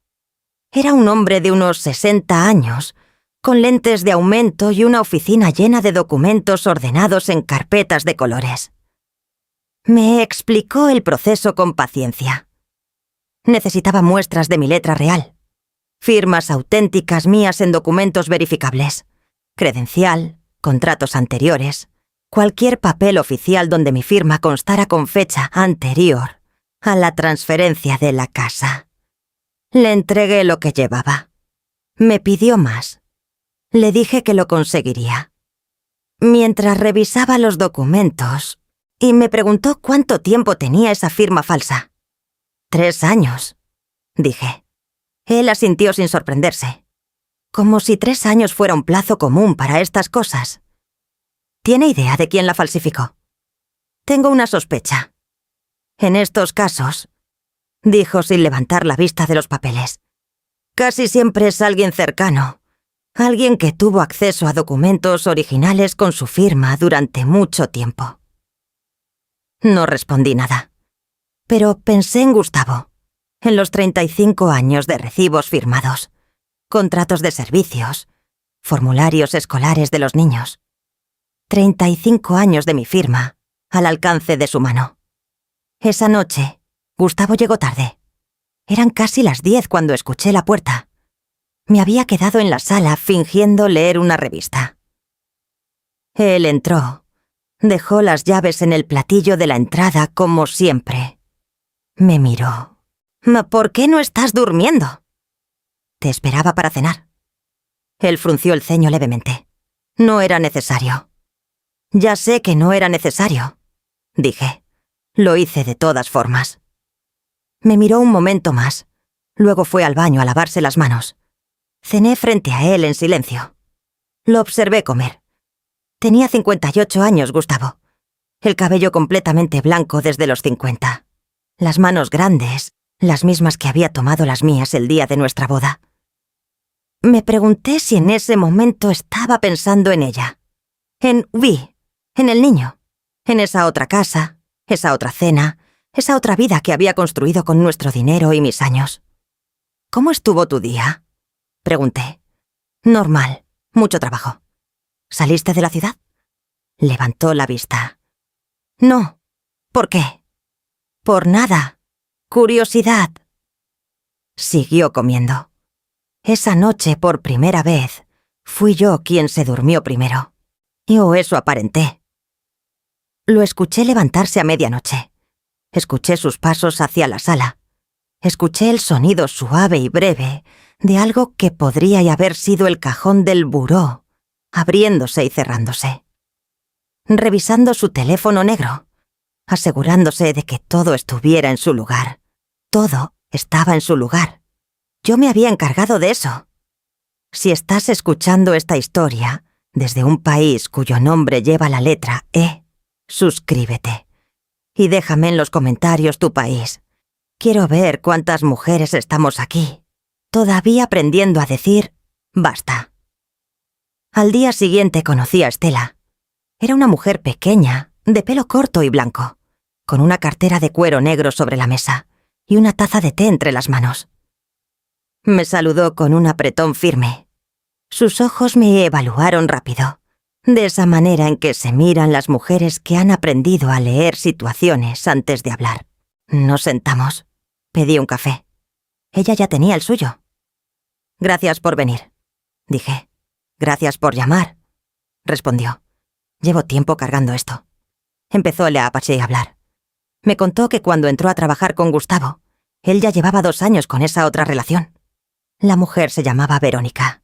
Era un hombre de unos 60 años, con lentes de aumento y una oficina llena de documentos ordenados en carpetas de colores. Me explicó el proceso con paciencia. Necesitaba muestras de mi letra real, firmas auténticas mías en documentos verificables, credencial, contratos anteriores, cualquier papel oficial donde mi firma constara con fecha anterior a la transferencia de la casa. Le entregué lo que llevaba. Me pidió más. Le dije que lo conseguiría. Mientras revisaba los documentos, y me preguntó cuánto tiempo tenía esa firma falsa. 3 años, dije. Él asintió sin sorprenderse. Como si 3 años fuera un plazo común para estas cosas. ¿Tiene idea de quién la falsificó? Tengo una sospecha. En estos casos, dijo sin levantar la vista de los papeles, casi siempre es alguien cercano, alguien que tuvo acceso a documentos originales con su firma durante mucho tiempo. No respondí nada, pero pensé en Gustavo, en los 35 años de recibos firmados, contratos de servicios, formularios escolares de los niños. 35 años de mi firma, al alcance de su mano. Esa noche, Gustavo llegó tarde. Eran casi las 10 cuando escuché la puerta. Me había quedado en la sala fingiendo leer una revista. Él entró. Dejó las llaves en el platillo de la entrada como siempre. Me miró. ¿Por qué no estás durmiendo? Te esperaba para cenar. Él frunció el ceño levemente. No era necesario. Ya sé que no era necesario, dije. Lo hice de todas formas. Me miró un momento más. Luego fue al baño a lavarse las manos. Cené frente a él en silencio. Lo observé comer. Tenía 58 años, Gustavo. El cabello completamente blanco desde los 50. Las manos grandes, las mismas que había tomado las mías el día de nuestra boda. Me pregunté si en ese momento estaba pensando en ella. En Vi, en el niño, en esa otra casa, esa otra cena, esa otra vida que había construido con nuestro dinero y mis años. ¿Cómo estuvo tu día?, pregunté. Normal, mucho trabajo. ¿Saliste de la ciudad? Levantó la vista. No. ¿Por qué? Por nada. Curiosidad. Siguió comiendo. Esa noche, por primera vez, fui yo quien se durmió primero. O eso aparenté. Lo escuché levantarse a medianoche. Escuché sus pasos hacia la sala. Escuché el sonido suave y breve de algo que podría haber sido el cajón del buró, abriéndose y cerrándose. Revisando su teléfono negro, asegurándose de que todo estuviera en su lugar. Todo estaba en su lugar. Yo me había encargado de eso. Si estás escuchando esta historia desde un país cuyo nombre lleva la letra E, suscríbete. Y déjame en los comentarios tu país. Quiero ver cuántas mujeres estamos aquí, todavía aprendiendo a decir basta. Al día siguiente conocí a Estela. Era una mujer pequeña, de pelo corto y blanco, con una cartera de cuero negro sobre la mesa y una taza de té entre las manos. Me saludó con un apretón firme. Sus ojos me evaluaron rápido. De esa manera en que se miran las mujeres que han aprendido a leer situaciones antes de hablar. Nos sentamos. Pedí un café. Ella ya tenía el suyo. «Gracias por venir», dije. «Gracias por llamar», respondió. «Llevo tiempo cargando esto». Empezó le Apache a hablar. Me contó que cuando entró a trabajar con Gustavo, él ya llevaba 2 años con esa otra relación. La mujer se llamaba Verónica.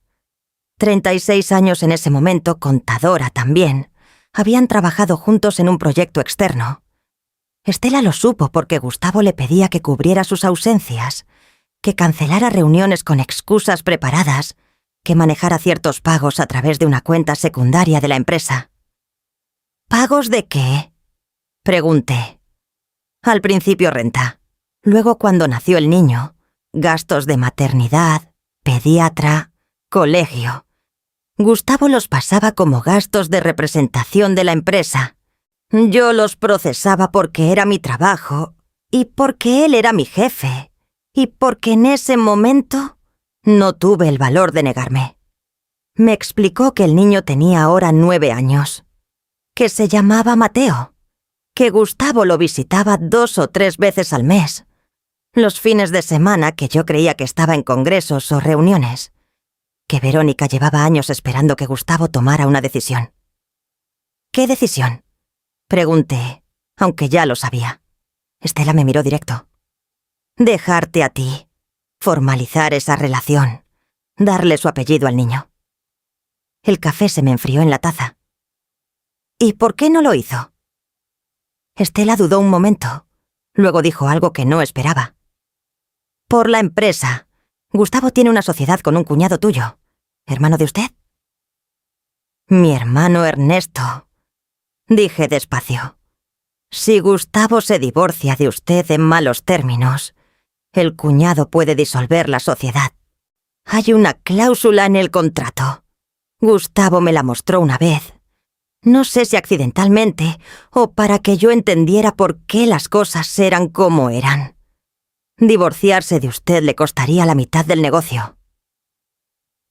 36 años en ese momento, contadora también. Habían trabajado juntos en un proyecto externo. Estela lo supo porque Gustavo le pedía que cubriera sus ausencias, que cancelara reuniones con excusas preparadas, que manejara ciertos pagos a través de una cuenta secundaria de la empresa. «¿Pagos de qué?», pregunté. Al principio renta. Luego, cuando nació el niño, gastos de maternidad, pediatra, colegio. Gustavo los pasaba como gastos de representación de la empresa. Yo los procesaba porque era mi trabajo y porque él era mi jefe y porque en ese momento no tuve el valor de negarme. Me explicó que el niño tenía ahora 9 años, que se llamaba Mateo, que Gustavo lo visitaba 2 o 3 veces al mes, los fines de semana que yo creía que estaba en congresos o reuniones, que Verónica llevaba años esperando que Gustavo tomara una decisión. «¿Qué decisión?», pregunté, aunque ya lo sabía. Estela me miró directo. «Dejarte a ti, formalizar esa relación, darle su apellido al niño». El café se me enfrió en la taza. «¿Y por qué no lo hizo?». Estela dudó un momento, luego dijo algo que no esperaba. «Por la empresa. Gustavo tiene una sociedad con un cuñado tuyo. ¿Hermano de usted?». «Mi hermano Ernesto», dije despacio. «Si Gustavo se divorcia de usted en malos términos, el cuñado puede disolver la sociedad. Hay una cláusula en el contrato. Gustavo me la mostró una vez. No sé si accidentalmente o para que yo entendiera por qué las cosas eran como eran. Divorciarse de usted le costaría la mitad del negocio».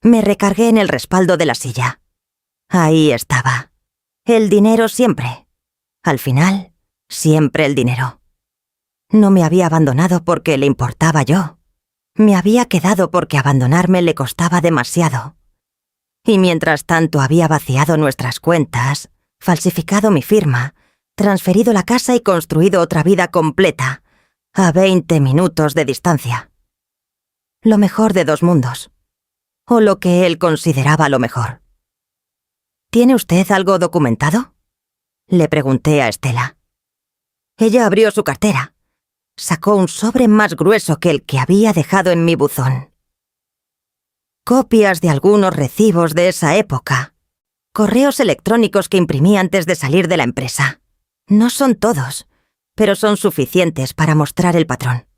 Me recargué en el respaldo de la silla. Ahí estaba. El dinero siempre. Al final, siempre el dinero. No me había abandonado porque le importaba yo. Me había quedado porque abandonarme le costaba demasiado. Y mientras tanto había vaciado nuestras cuentas, falsificado mi firma, transferido la casa y construido otra vida completa, a 20 minutos de distancia. Lo mejor de 2 mundos. O lo que él consideraba lo mejor. «¿Tiene usted algo documentado?», le pregunté a Estela. Ella abrió su cartera. Sacó un sobre más grueso que el que había dejado en mi buzón. Copias de algunos recibos de esa época. Correos electrónicos que imprimí antes de salir de la empresa. No son todos, pero son suficientes para mostrar el patrón.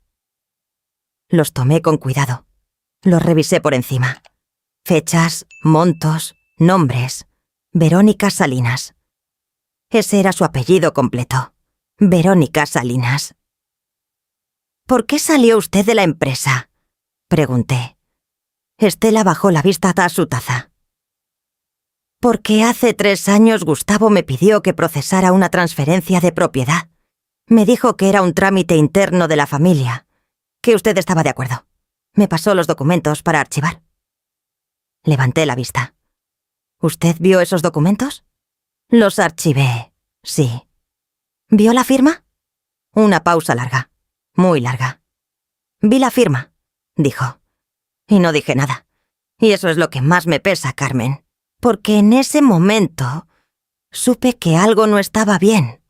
Los tomé con cuidado. Los revisé por encima. Fechas, montos, nombres. Verónica Salinas. Ese era su apellido completo. Verónica Salinas. «¿Por qué salió usted de la empresa?», pregunté. Estela bajó la vista a su taza. «Porque hace 3 años Gustavo me pidió que procesara una transferencia de propiedad. Me dijo que era un trámite interno de la familia, que usted estaba de acuerdo. Me pasó los documentos para archivar». Levanté la vista. «¿Usted vio esos documentos?». «Los archivé, sí». «¿Vio la firma?». Una pausa larga, muy larga. «Vi la firma», dijo. Y no dije nada. Y eso es lo que más me pesa, Carmen. Porque en ese momento supe que algo no estaba bien.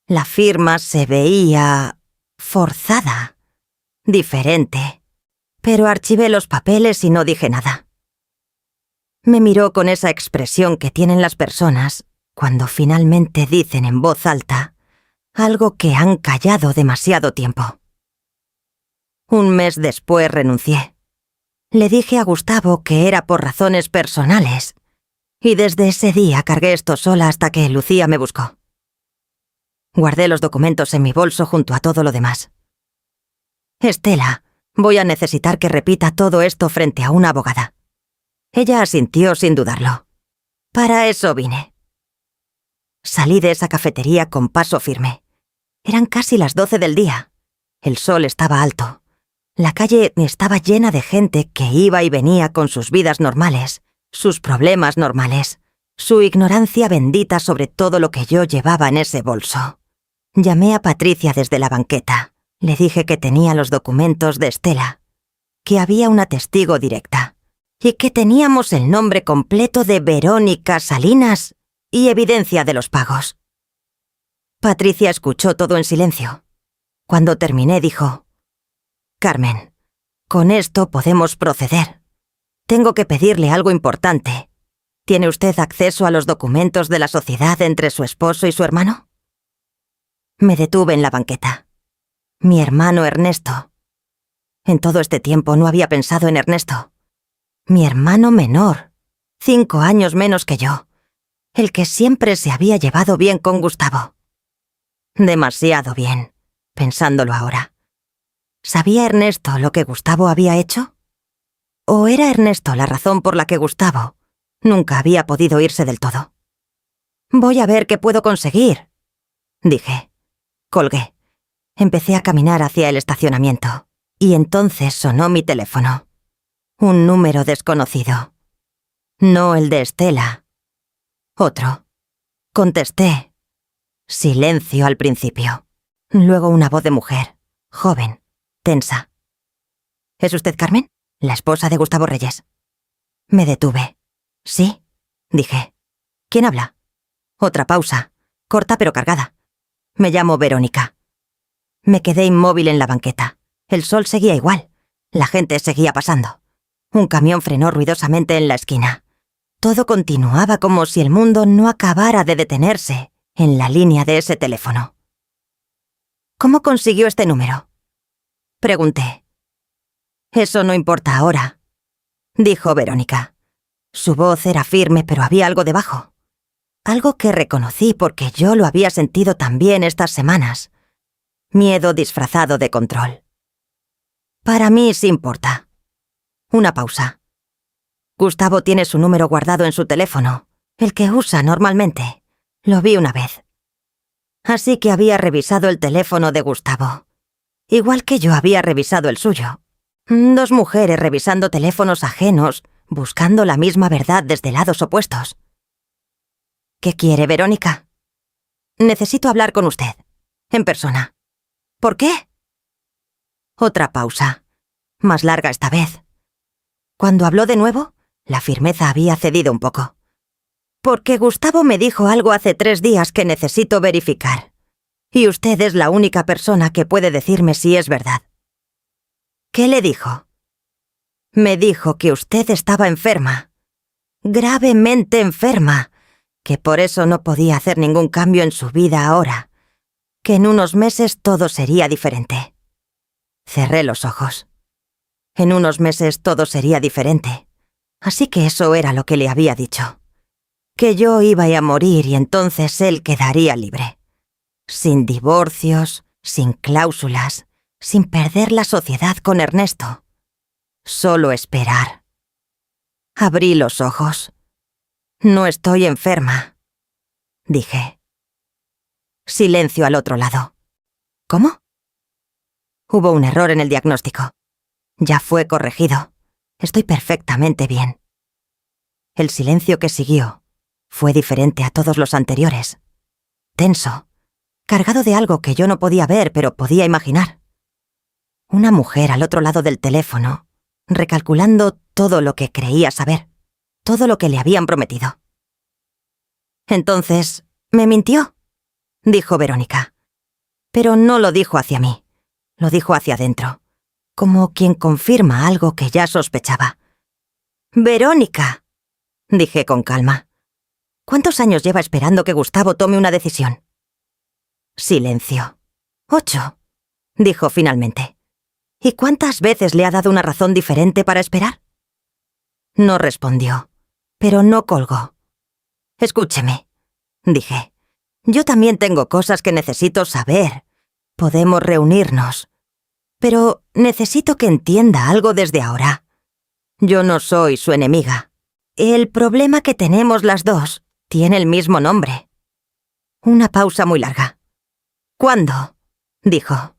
La firma se veía forzada, diferente. Pero archivé los papeles y no dije nada. Me miró con esa expresión que tienen las personas cuando finalmente dicen en voz alta algo que han callado demasiado tiempo. 1 mes después renuncié. Le dije a Gustavo que era por razones personales, y desde ese día cargué esto sola hasta que Lucía me buscó. Guardé los documentos en mi bolso junto a todo lo demás. «Estela, voy a necesitar que repita todo esto frente a una abogada». Ella asintió sin dudarlo. «Para eso vine. Salí de esa cafetería con paso firme. Eran casi las 12 del día. El sol estaba alto. La calle estaba llena de gente que iba y venía con sus vidas normales, sus problemas normales, su ignorancia bendita sobre todo lo que yo llevaba en ese bolso. Llamé a Patricia desde la banqueta. Le dije que tenía los documentos de Estela, que había una testigo directa y que teníamos el nombre completo de Verónica Salinas y evidencia de los pagos. Patricia escuchó todo en silencio. Cuando terminé dijo: «Carmen, con esto podemos proceder. Tengo que pedirle algo importante. ¿Tiene usted acceso a los documentos de la sociedad entre su esposo y su hermano?». Me detuve en la banqueta. Mi hermano Ernesto. En todo este tiempo no había pensado en Ernesto. Mi hermano menor, 5 años menos que yo, el que siempre se había llevado bien con Gustavo. Demasiado bien, pensándolo ahora. ¿Sabía Ernesto lo que Gustavo había hecho? ¿O era Ernesto la razón por la que Gustavo nunca había podido irse del todo? «Voy a ver qué puedo conseguir», dije. Colgué. Empecé a caminar hacia el estacionamiento, y entonces sonó mi teléfono. Un número desconocido. No el de Estela. Otro. Contesté. Silencio al principio. Luego una voz de mujer, joven, tensa. «¿Es usted Carmen? La esposa de Gustavo Reyes». Me detuve. «Sí», dije. «¿Quién habla?». Otra pausa, corta pero cargada. «Me llamo Verónica». Me quedé inmóvil en la banqueta. El sol seguía igual. La gente seguía pasando. Un camión frenó ruidosamente en la esquina. Todo continuaba como si el mundo no acabara de detenerse en la línea de ese teléfono. «¿Cómo consiguió este número?», pregunté. «Eso no importa ahora», dijo Verónica. Su voz era firme, pero había algo debajo. Algo que reconocí porque yo lo había sentido también estas semanas. Miedo disfrazado de control. «Para mí sí importa». Una pausa. «Gustavo tiene su número guardado en su teléfono, el que usa normalmente. Lo vi una vez». Así que había revisado el teléfono de Gustavo, igual que yo había revisado el suyo. 2 mujeres revisando teléfonos ajenos, buscando la misma verdad desde lados opuestos. «¿Qué quiere, Verónica?». «Necesito hablar con usted, en persona». «¿Por qué?». Otra pausa, más larga esta vez. Cuando habló de nuevo, la firmeza había cedido un poco. «Porque Gustavo me dijo algo hace 3 días que necesito verificar. Y usted es la única persona que puede decirme si es verdad». «¿Qué le dijo?». «Me dijo que usted estaba enferma. Gravemente enferma. Que por eso no podía hacer ningún cambio en su vida ahora. Que en unos meses todo sería diferente». Cerré los ojos. En unos meses todo sería diferente. Así que eso era lo que le había dicho. Que yo iba a morir y entonces él quedaría libre. Sin divorcios, sin cláusulas, sin perder la sociedad con Ernesto. Solo esperar. Abrí los ojos. «No estoy enferma», dije. Silencio al otro lado. «¿Cómo?». Hubo un error en el diagnóstico. Ya fue corregido. Estoy perfectamente bien. El silencio que siguió fue diferente a todos los anteriores. Tenso, cargado de algo que yo no podía ver pero podía imaginar. Una mujer al otro lado del teléfono, recalculando todo lo que creía saber, todo lo que le habían prometido. «Entonces, ¿me mintió?», dijo Verónica. Pero no lo dijo hacia mí, lo dijo hacia adentro, como quien confirma algo que ya sospechaba. «Verónica», dije con calma. «¿Cuántos años lleva esperando que Gustavo tome una decisión?». Silencio. 8, dijo finalmente. «¿Y cuántas veces le ha dado una razón diferente para esperar?». No respondió, pero no colgó. «Escúcheme», dije. «Yo también tengo cosas que necesito saber. Podemos reunirnos. Pero necesito que entienda algo desde ahora. Yo no soy su enemiga. El problema que tenemos las dos tiene el mismo nombre». Una pausa muy larga. ¿Cuándo? Dijo.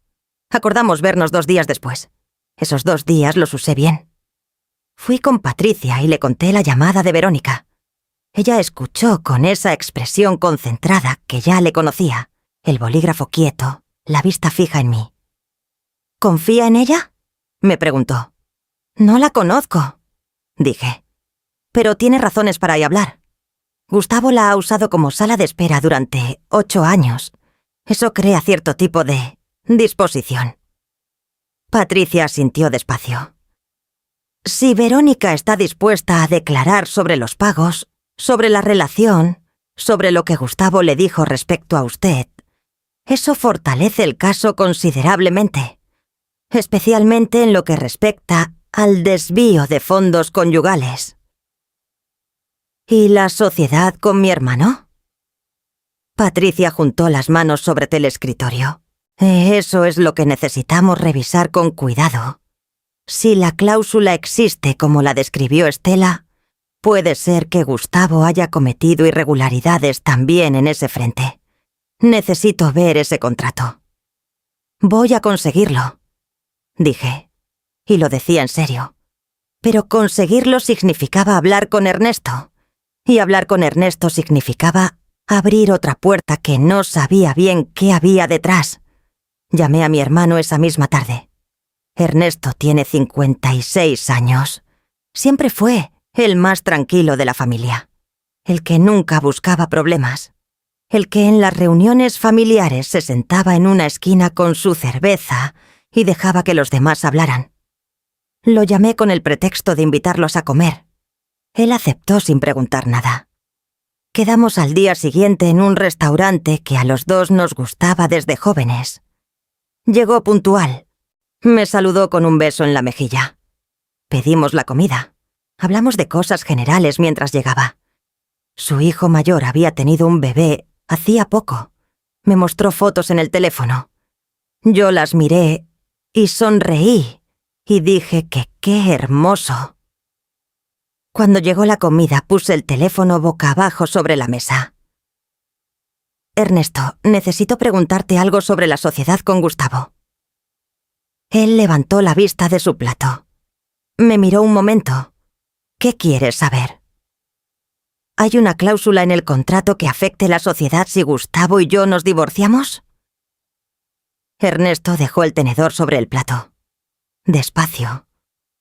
Acordamos vernos 2 días después. Esos 2 días los usé bien. Fui con Patricia y le conté la llamada de Verónica. Ella escuchó con esa expresión concentrada que ya le conocía, el bolígrafo quieto, la vista fija en mí. ¿Confía en ella?, me preguntó. No la conozco, dije. Pero tiene razones para hablar. Gustavo la ha usado como sala de espera durante 8 años. Eso crea cierto tipo de disposición. Patricia asintió despacio. Si Verónica está dispuesta a declarar sobre los pagos, sobre la relación, sobre lo que Gustavo le dijo respecto a usted, eso fortalece el caso considerablemente, especialmente en lo que respecta al desvío de fondos conyugales. ¿Y la sociedad con mi hermano? Patricia juntó las manos sobre el escritorio. Eso es lo que necesitamos revisar con cuidado. Si la cláusula existe como la describió Estela, puede ser que Gustavo haya cometido irregularidades también en ese frente. Necesito ver ese contrato. Voy a conseguirlo, dije, y lo decía en serio. Pero conseguirlo significaba hablar con Ernesto, y hablar con Ernesto significaba abrir otra puerta que no sabía bien qué había detrás. Llamé a mi hermano esa misma tarde. Ernesto tiene 56 años. Siempre fue el más tranquilo de la familia, el que nunca buscaba problemas, el que en las reuniones familiares se sentaba en una esquina con su cerveza y dejaba que los demás hablaran. Lo llamé con el pretexto de invitarlos a comer. Él aceptó sin preguntar nada. Quedamos al día siguiente en un restaurante que a los 2 nos gustaba desde jóvenes. Llegó puntual. Me saludó con un beso en la mejilla. Pedimos la comida. Hablamos de cosas generales mientras llegaba. Su hijo mayor había tenido un bebé hacía poco. Me mostró fotos en el teléfono. Yo las miré y sonreí y dije que qué hermoso. Cuando llegó la comida puse el teléfono boca abajo sobre la mesa. Ernesto, necesito preguntarte algo sobre la sociedad con Gustavo. Él levantó la vista de su plato. Me miró un momento. ¿Qué quieres saber? ¿Hay una cláusula en el contrato que afecte la sociedad si Gustavo y yo nos divorciamos? Ernesto dejó el tenedor sobre el plato. Despacio,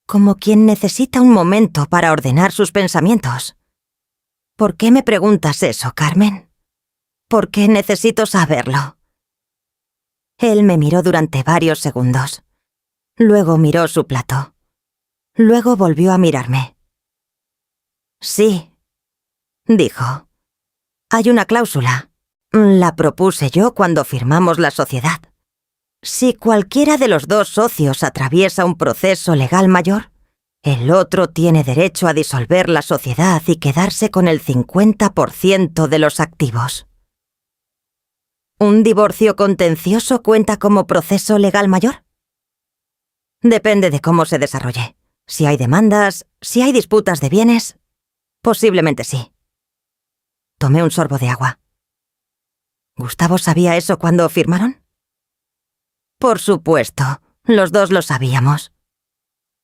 como quien necesita un momento para ordenar sus pensamientos. ¿Por qué me preguntas eso, Carmen? ¿Por qué necesito saberlo? Él me miró durante varios segundos. Luego miró su plato. Luego volvió a mirarme. Sí, dijo. Hay una cláusula. La propuse yo cuando firmamos la sociedad. Si cualquiera de los 2 socios atraviesa un proceso legal mayor, el otro tiene derecho a disolver la sociedad y quedarse con el 50% de los activos. ¿Un divorcio contencioso cuenta como proceso legal mayor? Depende de cómo se desarrolle. Si hay demandas, si hay disputas de bienes, posiblemente sí. Tomé un sorbo de agua. ¿Gustavo sabía eso cuando firmaron? Por supuesto, los 2 lo sabíamos.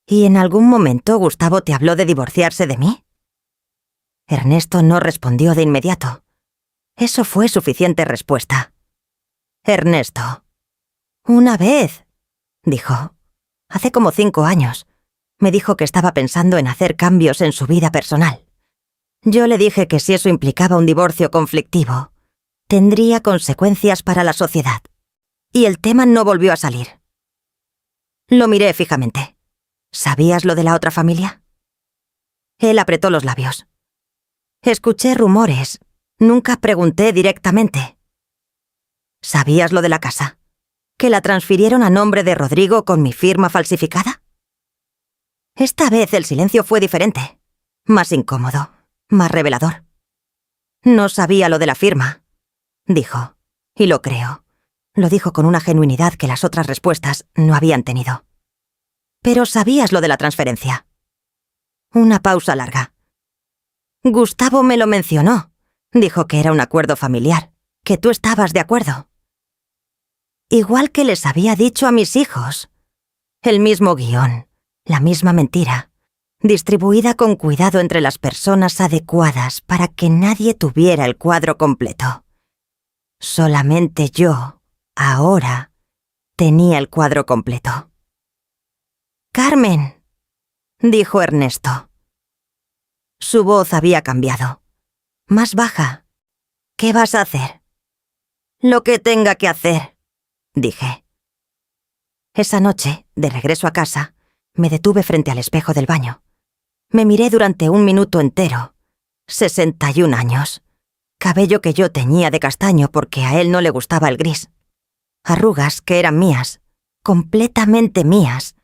¿Y en algún momento Gustavo te habló de divorciarse de mí? Ernesto no respondió de inmediato. Eso fue suficiente respuesta. Ernesto. Una vez, dijo. Hace como 5 años. Me dijo que estaba pensando en hacer cambios en su vida personal. Yo le dije que si eso implicaba un divorcio conflictivo, tendría consecuencias para la sociedad. Y el tema no volvió a salir. Lo miré fijamente. ¿Sabías lo de la otra familia? Él apretó los labios. Escuché rumores. Nunca pregunté directamente. ¿Sabías lo de la casa? ¿Que la transfirieron a nombre de Rodrigo con mi firma falsificada? Esta vez el silencio fue diferente. Más incómodo. Más revelador. No sabía lo de la firma, dijo. Y lo creo. Lo dijo con una genuinidad que las otras respuestas no habían tenido. Pero sabías lo de la transferencia. Una pausa larga. Gustavo me lo mencionó. Dijo que era un acuerdo familiar. que tú estabas de acuerdo. Igual que les había dicho a mis hijos. El mismo guión, la misma mentira, distribuida con cuidado entre las personas adecuadas para que nadie tuviera el cuadro completo. Solamente yo, ahora, tenía el cuadro completo. «Carmen», dijo Ernesto. Su voz había cambiado. Más baja. «¿Qué vas a hacer?» «Lo que tenga que hacer», dije. Esa noche, de regreso a casa, me detuve frente al espejo del baño. Me miré durante 1 minuto entero. 61 años. Cabello que yo teñía de castaño porque a él no le gustaba el gris. Arrugas que eran mías, completamente mías,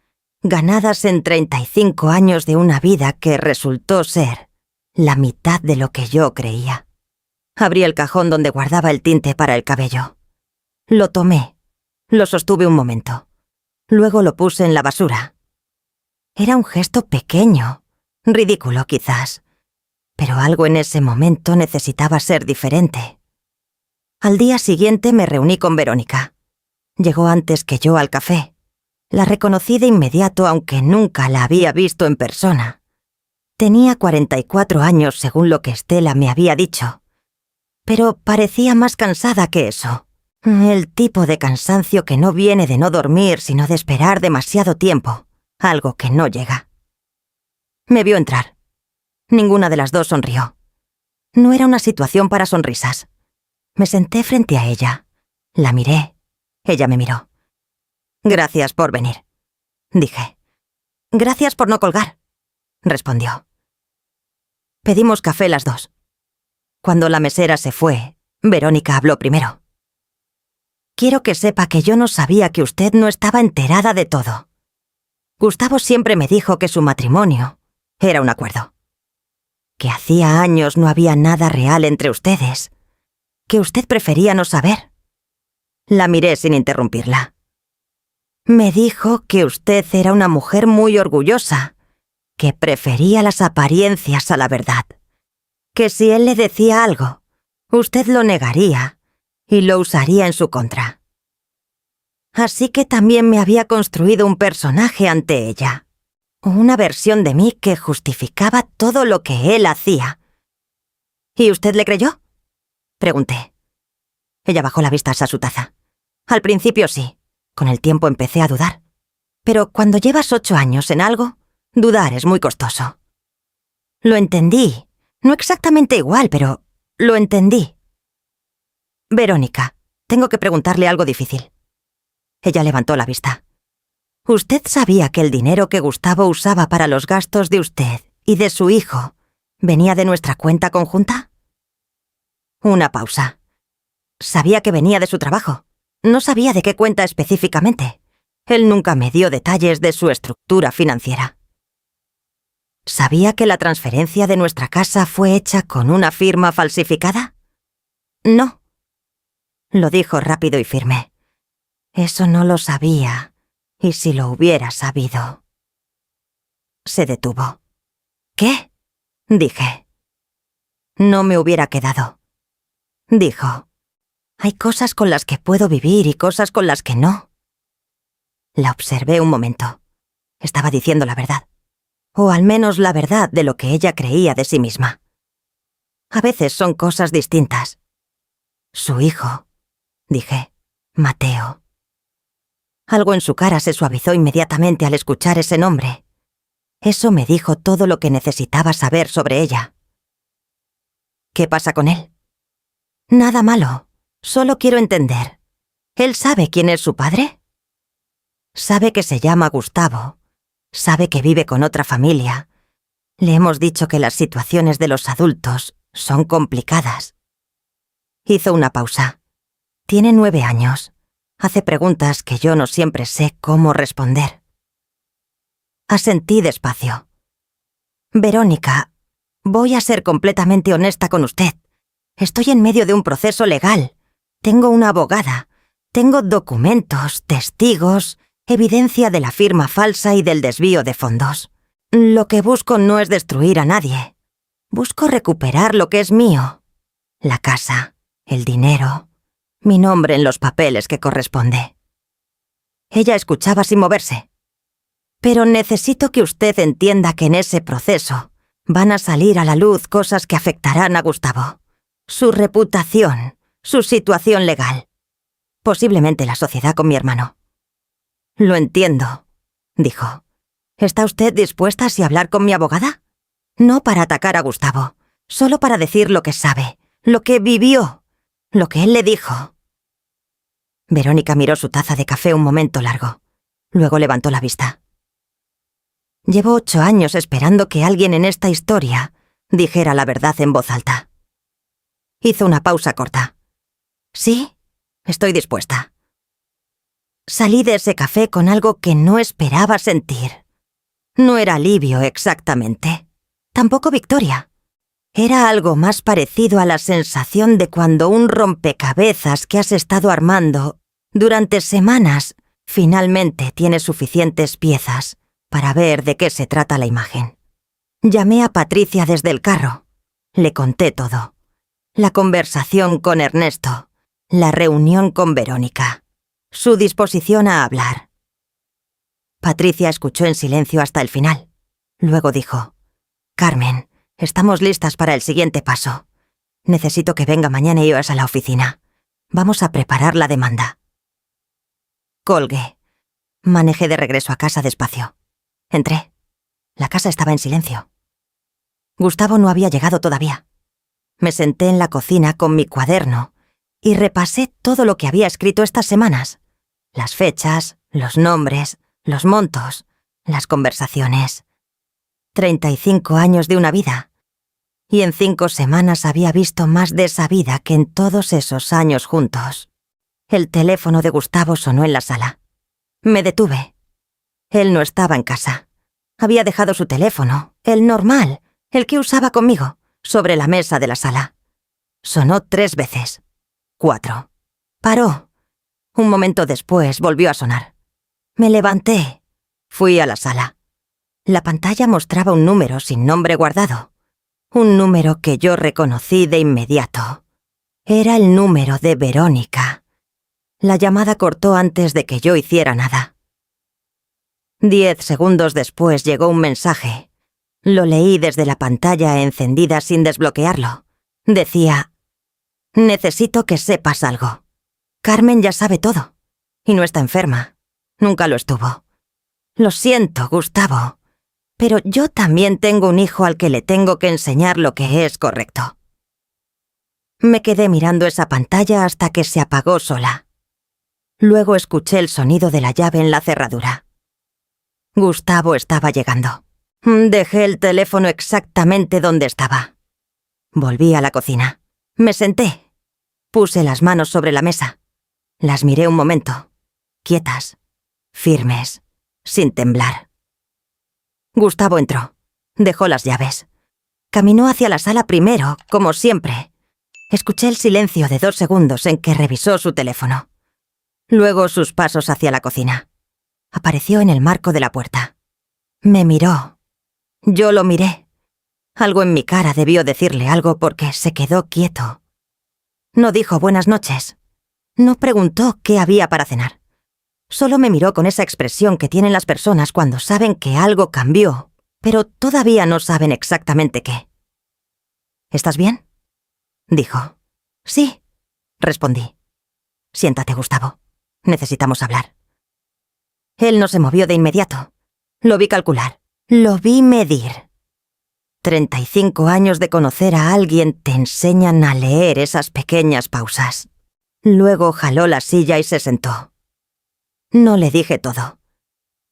ganadas en 35 años de una vida que resultó ser la mitad de lo que yo creía. Abrí el cajón donde guardaba el tinte para el cabello. Lo tomé, lo sostuve un momento. Luego lo puse en la basura. Era un gesto pequeño, ridículo quizás, pero algo en ese momento necesitaba ser diferente. Al día siguiente me reuní con Verónica. Llegó antes que yo al café. La reconocí de inmediato aunque nunca la había visto en persona. Tenía 44 años según lo que Estela me había dicho, pero parecía más cansada que eso. El tipo de cansancio que no viene de no dormir, sino de esperar demasiado tiempo, algo que no llega. Me vio entrar. Ninguna de las dos sonrió. No era una situación para sonrisas. Me senté frente a ella. La miré. Ella me miró. «Gracias por venir», dije. «Gracias por no colgar», respondió. Pedimos café las dos. Cuando la mesera se fue, Verónica habló primero. «Quiero que sepa que yo no sabía que usted no estaba enterada de todo. Gustavo siempre me dijo que su matrimonio era un acuerdo. Que hacía años no había nada real entre ustedes. Que usted prefería no saber». La miré sin interrumpirla. «Me dijo que usted era una mujer muy orgullosa, que prefería las apariencias a la verdad. Que si él le decía algo, usted lo negaría y lo usaría en su contra. Así que también me había construido un personaje ante ella. Una versión de mí que justificaba todo lo que él hacía». «¿Y usted le creyó?», pregunté. Ella bajó la vista hacia su taza. «Al principio sí. Con el tiempo empecé a dudar. Pero cuando llevas 8 años en algo, dudar es muy costoso». «Lo entendí. No exactamente igual, pero lo entendí». «Verónica, tengo que preguntarle algo difícil». Ella levantó la vista. «¿Usted sabía que el dinero que Gustavo usaba para los gastos de usted y de su hijo venía de nuestra cuenta conjunta?» Una pausa. «Sabía que venía de su trabajo. No sabía de qué cuenta específicamente. Él nunca me dio detalles de su estructura financiera». «¿Sabía que la transferencia de nuestra casa fue hecha con una firma falsificada?» «No». Lo dijo rápido y firme. «Eso no lo sabía, y si lo hubiera sabido». Se detuvo. «¿Qué?», dije. «No me hubiera quedado», dijo. «Hay cosas con las que puedo vivir y cosas con las que no». La observé un momento. Estaba diciendo la verdad. O al menos la verdad de lo que ella creía de sí misma. A veces son cosas distintas. «Su hijo», dije. «Mateo». Algo en su cara se suavizó inmediatamente al escuchar ese nombre. Eso me dijo todo lo que necesitaba saber sobre ella. «¿Qué pasa con él?» «Nada malo. Solo quiero entender. ¿Él sabe quién es su padre?» «Sabe que se llama Gustavo. Sabe que vive con otra familia. Le hemos dicho que las situaciones de los adultos son complicadas». Hizo una pausa. «Tiene 9 años. Hace preguntas que yo no siempre sé cómo responder». Asentí despacio. «Verónica, voy a ser completamente honesta con usted. Estoy en medio de un proceso legal. Tengo una abogada. Tengo documentos, testigos, evidencia de la firma falsa y del desvío de fondos. Lo que busco no es destruir a nadie. Busco recuperar lo que es mío. La casa, el dinero, Mi nombre en los papeles que corresponde. Ella escuchaba sin moverse. Pero necesito que usted entienda que en ese proceso van a salir a la luz cosas que afectarán a Gustavo. Su reputación, su situación legal. Posiblemente la sociedad con mi hermano. Lo entiendo, dijo. ¿Está usted dispuesta a hablar con mi abogada? No para atacar a Gustavo, solo para decir lo que sabe, lo que vivió, lo que él le dijo. Verónica miró su taza de café un momento largo. Luego levantó la vista. Llevo 8 años esperando que alguien en esta historia dijera la verdad en voz alta. Hizo una pausa corta. Sí, estoy dispuesta. Salí de ese café con algo que no esperaba sentir. No era alivio exactamente. Tampoco victoria. Era algo más parecido a la sensación de cuando un rompecabezas que has estado armando durante semanas finalmente tiene suficientes piezas para ver de qué se trata la imagen. Llamé a Patricia desde el carro. Le conté todo. La conversación con Ernesto. La reunión con Verónica. Su disposición a hablar. Patricia escuchó en silencio hasta el final. Luego dijo: Carmen, estamos listas para el siguiente paso. Necesito que venga mañana y horas a la oficina. Vamos a preparar la demanda. Colgué. Manejé de regreso a casa despacio. Entré. La casa estaba en silencio. Gustavo no había llegado todavía. Me senté en la cocina con mi cuaderno y repasé todo lo que había escrito estas semanas. Las fechas, los nombres, los montos, las conversaciones. 35 años de una vida. Y en 5 semanas había visto más de esa vida que en todos esos años juntos. El teléfono de Gustavo sonó en la sala. Me detuve. Él no estaba en casa. Había dejado su teléfono, el normal, el que usaba conmigo, sobre la mesa de la sala. Sonó 3 veces. 4. Paró. Un momento después volvió a sonar. Me levanté. Fui a la sala. La pantalla mostraba un número sin nombre guardado. Un número que yo reconocí de inmediato. Era el número de Verónica. La llamada cortó antes de que yo hiciera nada. 10 segundos después llegó un mensaje. Lo leí desde la pantalla encendida sin desbloquearlo. Decía: necesito que sepas algo. Carmen ya sabe todo. Y no está enferma. Nunca lo estuvo. Lo siento, Gustavo. Pero yo también tengo un hijo al que le tengo que enseñar lo que es correcto. Me quedé mirando esa pantalla hasta que se apagó sola. Luego escuché el sonido de la llave en la cerradura. Gustavo estaba llegando. Dejé el teléfono exactamente donde estaba. Volví a la cocina. Me senté. Puse las manos sobre la mesa. Las miré un momento. Quietas. Firmes. Sin temblar. Gustavo entró. Dejó las llaves. Caminó hacia la sala primero, como siempre. Escuché el silencio de 2 segundos en que revisó su teléfono. Luego sus pasos hacia la cocina. Apareció en el marco de la puerta. Me miró. Yo lo miré. Algo en mi cara debió decirle algo porque se quedó quieto. No dijo buenas noches. No preguntó qué había para cenar. Solo me miró con esa expresión que tienen las personas cuando saben que algo cambió, pero todavía no saben exactamente qué. ¿Estás bien?, dijo. Sí, respondí. Siéntate, Gustavo. Necesitamos hablar. Él no se movió de inmediato. Lo vi calcular. Lo vi medir. 35 años de conocer a alguien te enseñan a leer esas pequeñas pausas. Luego jaló la silla y se sentó. No le dije todo.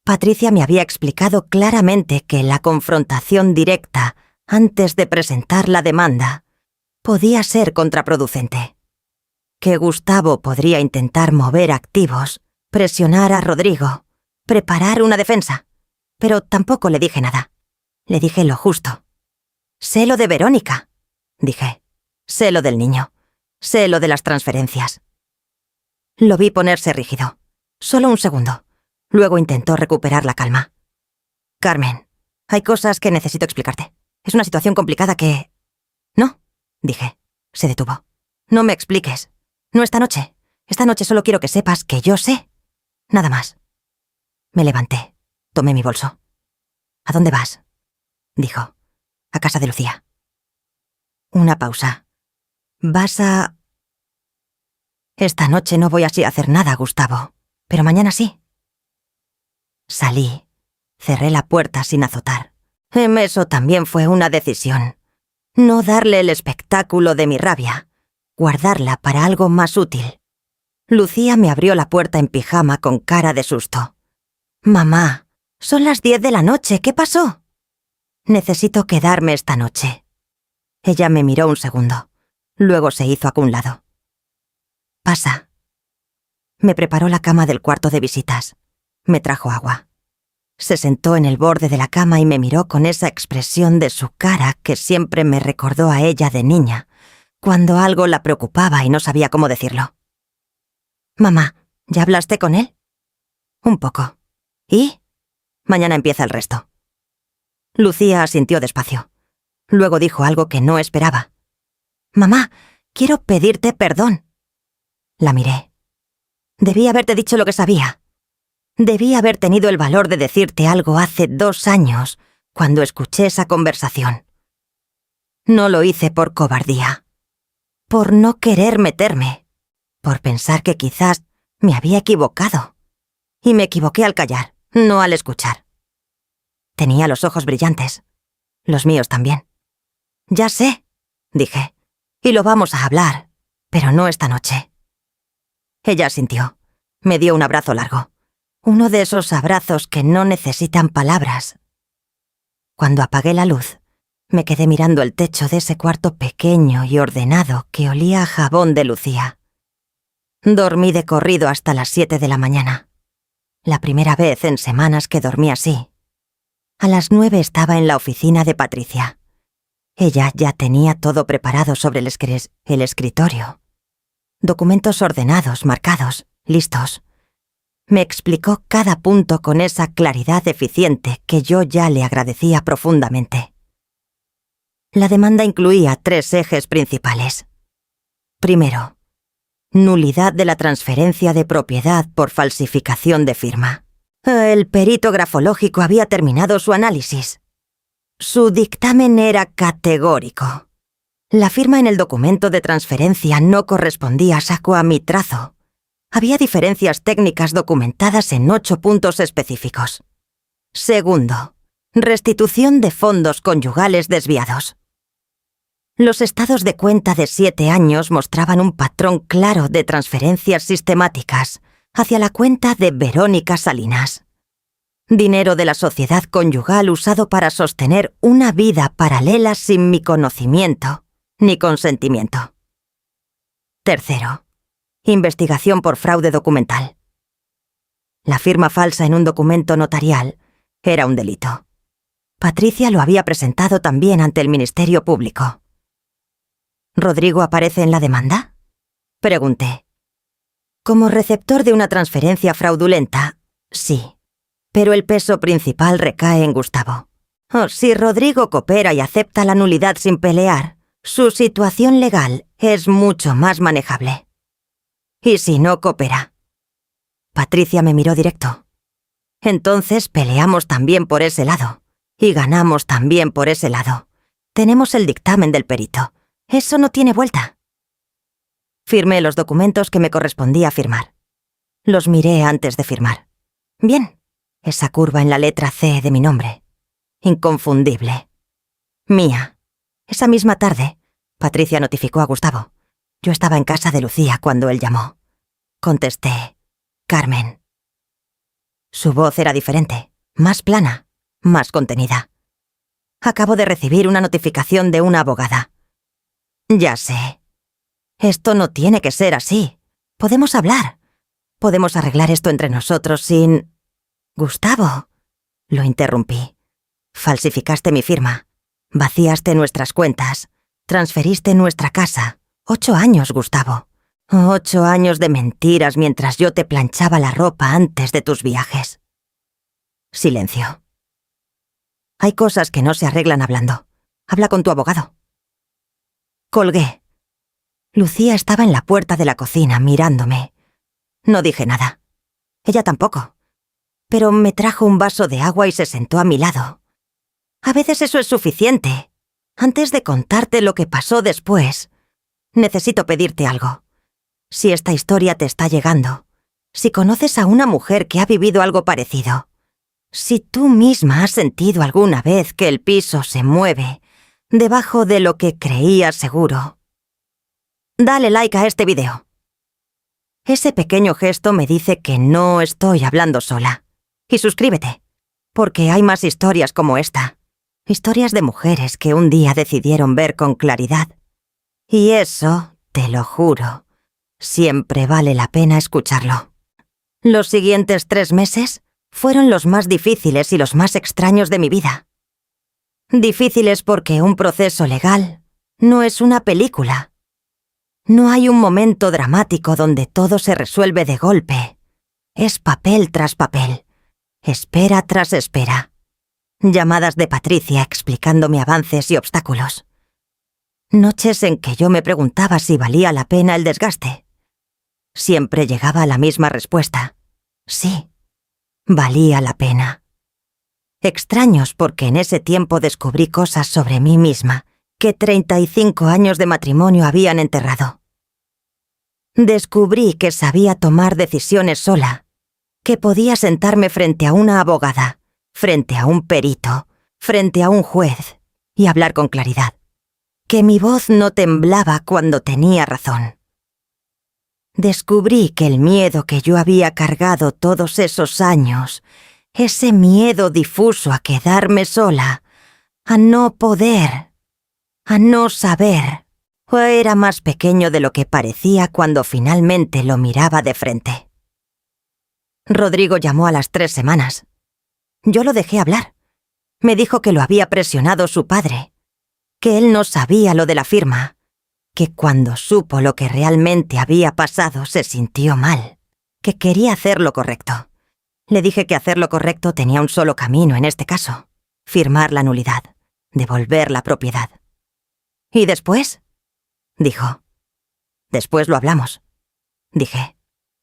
Patricia me había explicado claramente que la confrontación directa antes de presentar la demanda podía ser contraproducente. Que Gustavo podría intentar mover activos, presionar a Rodrigo, preparar una defensa. Pero tampoco le dije nada. Le dije lo justo. Sé lo de Verónica, dije. Sé lo del niño. Sé lo de las transferencias. Lo vi ponerse rígido. Solo un segundo. Luego intentó recuperar la calma. Carmen, hay cosas que necesito explicarte. Es una situación complicada que... No, dije. Se detuvo. No me expliques. No esta noche. Esta noche solo quiero que sepas que yo sé. Nada más. Me levanté. Tomé mi bolso. ¿A dónde vas? Dijo. A casa de Lucía. Una pausa. ¿Vas a...? Esta noche no voy así a hacer nada, Gustavo. Pero mañana sí. Salí. Cerré la puerta sin azotar. Eso también fue una decisión. No darle el espectáculo de mi rabia. Guardarla para algo más útil. Lucía me abrió la puerta en pijama con cara de susto. «Mamá, son las 10 de la noche, ¿qué pasó?» «Necesito quedarme esta noche». Ella me miró un segundo. Luego se hizo a un lado. «Pasa». Me preparó la cama del cuarto de visitas. Me trajo agua. Se sentó en el borde de la cama y me miró con esa expresión de su cara que siempre me recordó a ella de niña, cuando algo la preocupaba y no sabía cómo decirlo. «Mamá, ¿ya hablaste con él?» «Un poco. ¿Y?» «Mañana empieza el resto». Lucía asintió despacio. Luego dijo algo que no esperaba. «Mamá, quiero pedirte perdón». La miré. «Debí haberte dicho lo que sabía. Debí haber tenido el valor de decirte algo hace 2 años, cuando escuché esa conversación. No lo hice por cobardía. Por no querer meterme. Por pensar que quizás me había equivocado. Y me equivoqué al callar, no al escuchar». Tenía los ojos brillantes. Los míos también. «Ya sé», dije, «y lo vamos a hablar, pero no esta noche». Ella asintió. Me dio un abrazo largo. Uno de esos abrazos que no necesitan palabras. Cuando apagué la luz, me quedé mirando el techo de ese cuarto pequeño y ordenado que olía a jabón de Lucía. Dormí de corrido hasta las 7 de la mañana. La primera vez en semanas que dormí así. A las 9 estaba en la oficina de Patricia. Ella ya tenía todo preparado sobre el escritorio. Documentos ordenados, marcados, listos. Me explicó cada punto con esa claridad eficiente que yo ya le agradecía profundamente. La demanda incluía 3 ejes principales. Primero, nulidad de la transferencia de propiedad por falsificación de firma. El perito grafológico había terminado su análisis. Su dictamen era categórico. La firma en el documento de transferencia no correspondía a mi trazo. Había diferencias técnicas documentadas en 8 puntos específicos. Segundo, restitución de fondos conyugales desviados. Los estados de cuenta de 7 años mostraban un patrón claro de transferencias sistemáticas hacia la cuenta de Verónica Salinas. Dinero de la sociedad conyugal usado para sostener una vida paralela sin mi conocimiento ni consentimiento. Tercero, investigación por fraude documental. La firma falsa en un documento notarial era un delito. Patricia lo había presentado también ante el Ministerio Público. ¿Rodrigo aparece en la demanda?, pregunté. Como receptor de una transferencia fraudulenta, sí, pero el peso principal recae en Gustavo. Si Rodrigo coopera y acepta la nulidad sin pelear, su situación legal es mucho más manejable. ¿Y si no coopera? Patricia me miró directo. Entonces peleamos también por ese lado, y ganamos también por ese lado. Tenemos el dictamen del perito. Eso no tiene vuelta. Firmé los documentos que me correspondía firmar. Los miré antes de firmar. Bien, esa curva en la letra C de mi nombre. Inconfundible. Mía. Esa misma tarde, Patricia notificó a Gustavo. Yo estaba en casa de Lucía cuando él llamó. Contesté, Carmen. Su voz era diferente, más plana, más contenida. Acabo de recibir una notificación de una abogada. Ya sé. Esto no tiene que ser así. Podemos hablar. Podemos arreglar esto entre nosotros sin... Gustavo, lo interrumpí. Falsificaste mi firma. Vaciaste nuestras cuentas. Transferiste nuestra casa. 8 años, Gustavo. 8 años de mentiras mientras yo te planchaba la ropa antes de tus viajes. Silencio. Hay cosas que no se arreglan hablando. Habla con tu abogado. Colgué. Lucía estaba en la puerta de la cocina mirándome, No dije nada. Ella tampoco. Pero me trajo un vaso de agua y se sentó a mi lado. A veces eso es suficiente. Antes de contarte lo que pasó después, necesito pedirte algo. Si esta historia te está llegando, si conoces a una mujer que ha vivido algo parecido, si tú misma has sentido alguna vez que el piso se mueve debajo de lo que creías seguro, dale like a este video. Ese pequeño gesto me dice que no estoy hablando sola. Y suscríbete, porque hay más historias como esta. Historias de mujeres que un día decidieron ver con claridad. Y eso, te lo juro, siempre vale la pena escucharlo. Los siguientes 3 meses fueron los más difíciles y los más extraños de mi vida. Difíciles porque un proceso legal no es una película. No hay un momento dramático donde todo se resuelve de golpe. Es papel tras papel, espera tras espera. Llamadas de Patricia explicándome avances y obstáculos. Noches en que yo me preguntaba si valía la pena el desgaste. Siempre llegaba a la misma respuesta. Sí, valía la pena. Extraños porque en ese tiempo descubrí cosas sobre mí misma que 35 años de matrimonio habían enterrado. Descubrí que sabía tomar decisiones sola, que podía sentarme frente a una abogada, frente a un perito, frente a un juez y hablar con claridad, que mi voz no temblaba cuando tenía razón. Descubrí que el miedo que yo había cargado todos esos años, ese miedo difuso a quedarme sola, a no poder, a no saber, era más pequeño de lo que parecía cuando finalmente lo miraba de frente. Rodrigo llamó a las 3 semanas. Yo lo dejé hablar. Me dijo que lo había presionado su padre, que él no sabía lo de la firma, que cuando supo lo que realmente había pasado se sintió mal, que quería hacer lo correcto. Le dije que hacer lo correcto tenía un solo camino en este caso: firmar la nulidad, devolver la propiedad. ¿Y después? Dijo. Después lo hablamos. Dije.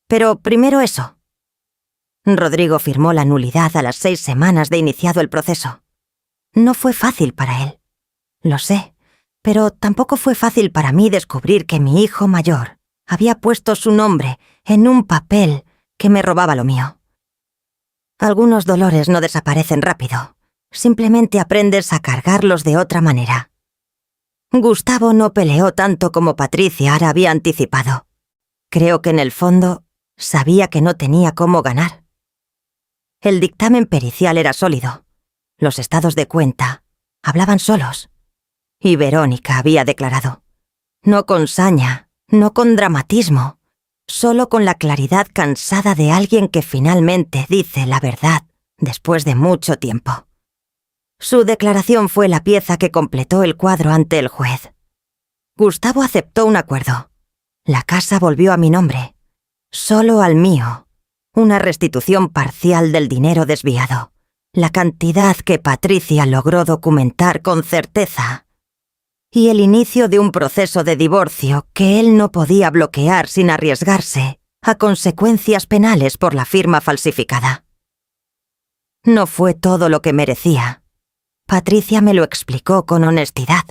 Pero primero eso. Rodrigo firmó la nulidad a las 6 semanas de iniciado el proceso. No fue fácil para él. Lo sé, pero tampoco fue fácil para mí descubrir que mi hijo mayor había puesto su nombre en un papel que me robaba lo mío. Algunos dolores no desaparecen rápido. Simplemente aprendes a cargarlos de otra manera. Gustavo no peleó tanto como Patricia ahora había anticipado. Creo que en el fondo sabía que no tenía cómo ganar. El dictamen pericial era sólido. Los estados de cuenta hablaban solos. Y Verónica había declarado. No con saña, no con dramatismo, solo con la claridad cansada de alguien que finalmente dice la verdad después de mucho tiempo. Su declaración fue la pieza que completó el cuadro ante el juez. Gustavo aceptó un acuerdo. La casa volvió a mi nombre, solo al mío. Una restitución parcial del dinero desviado, la cantidad que Patricia logró documentar con certeza, y el inicio de un proceso de divorcio que él no podía bloquear sin arriesgarse a consecuencias penales por la firma falsificada. No fue todo lo que merecía. Patricia me lo explicó con honestidad.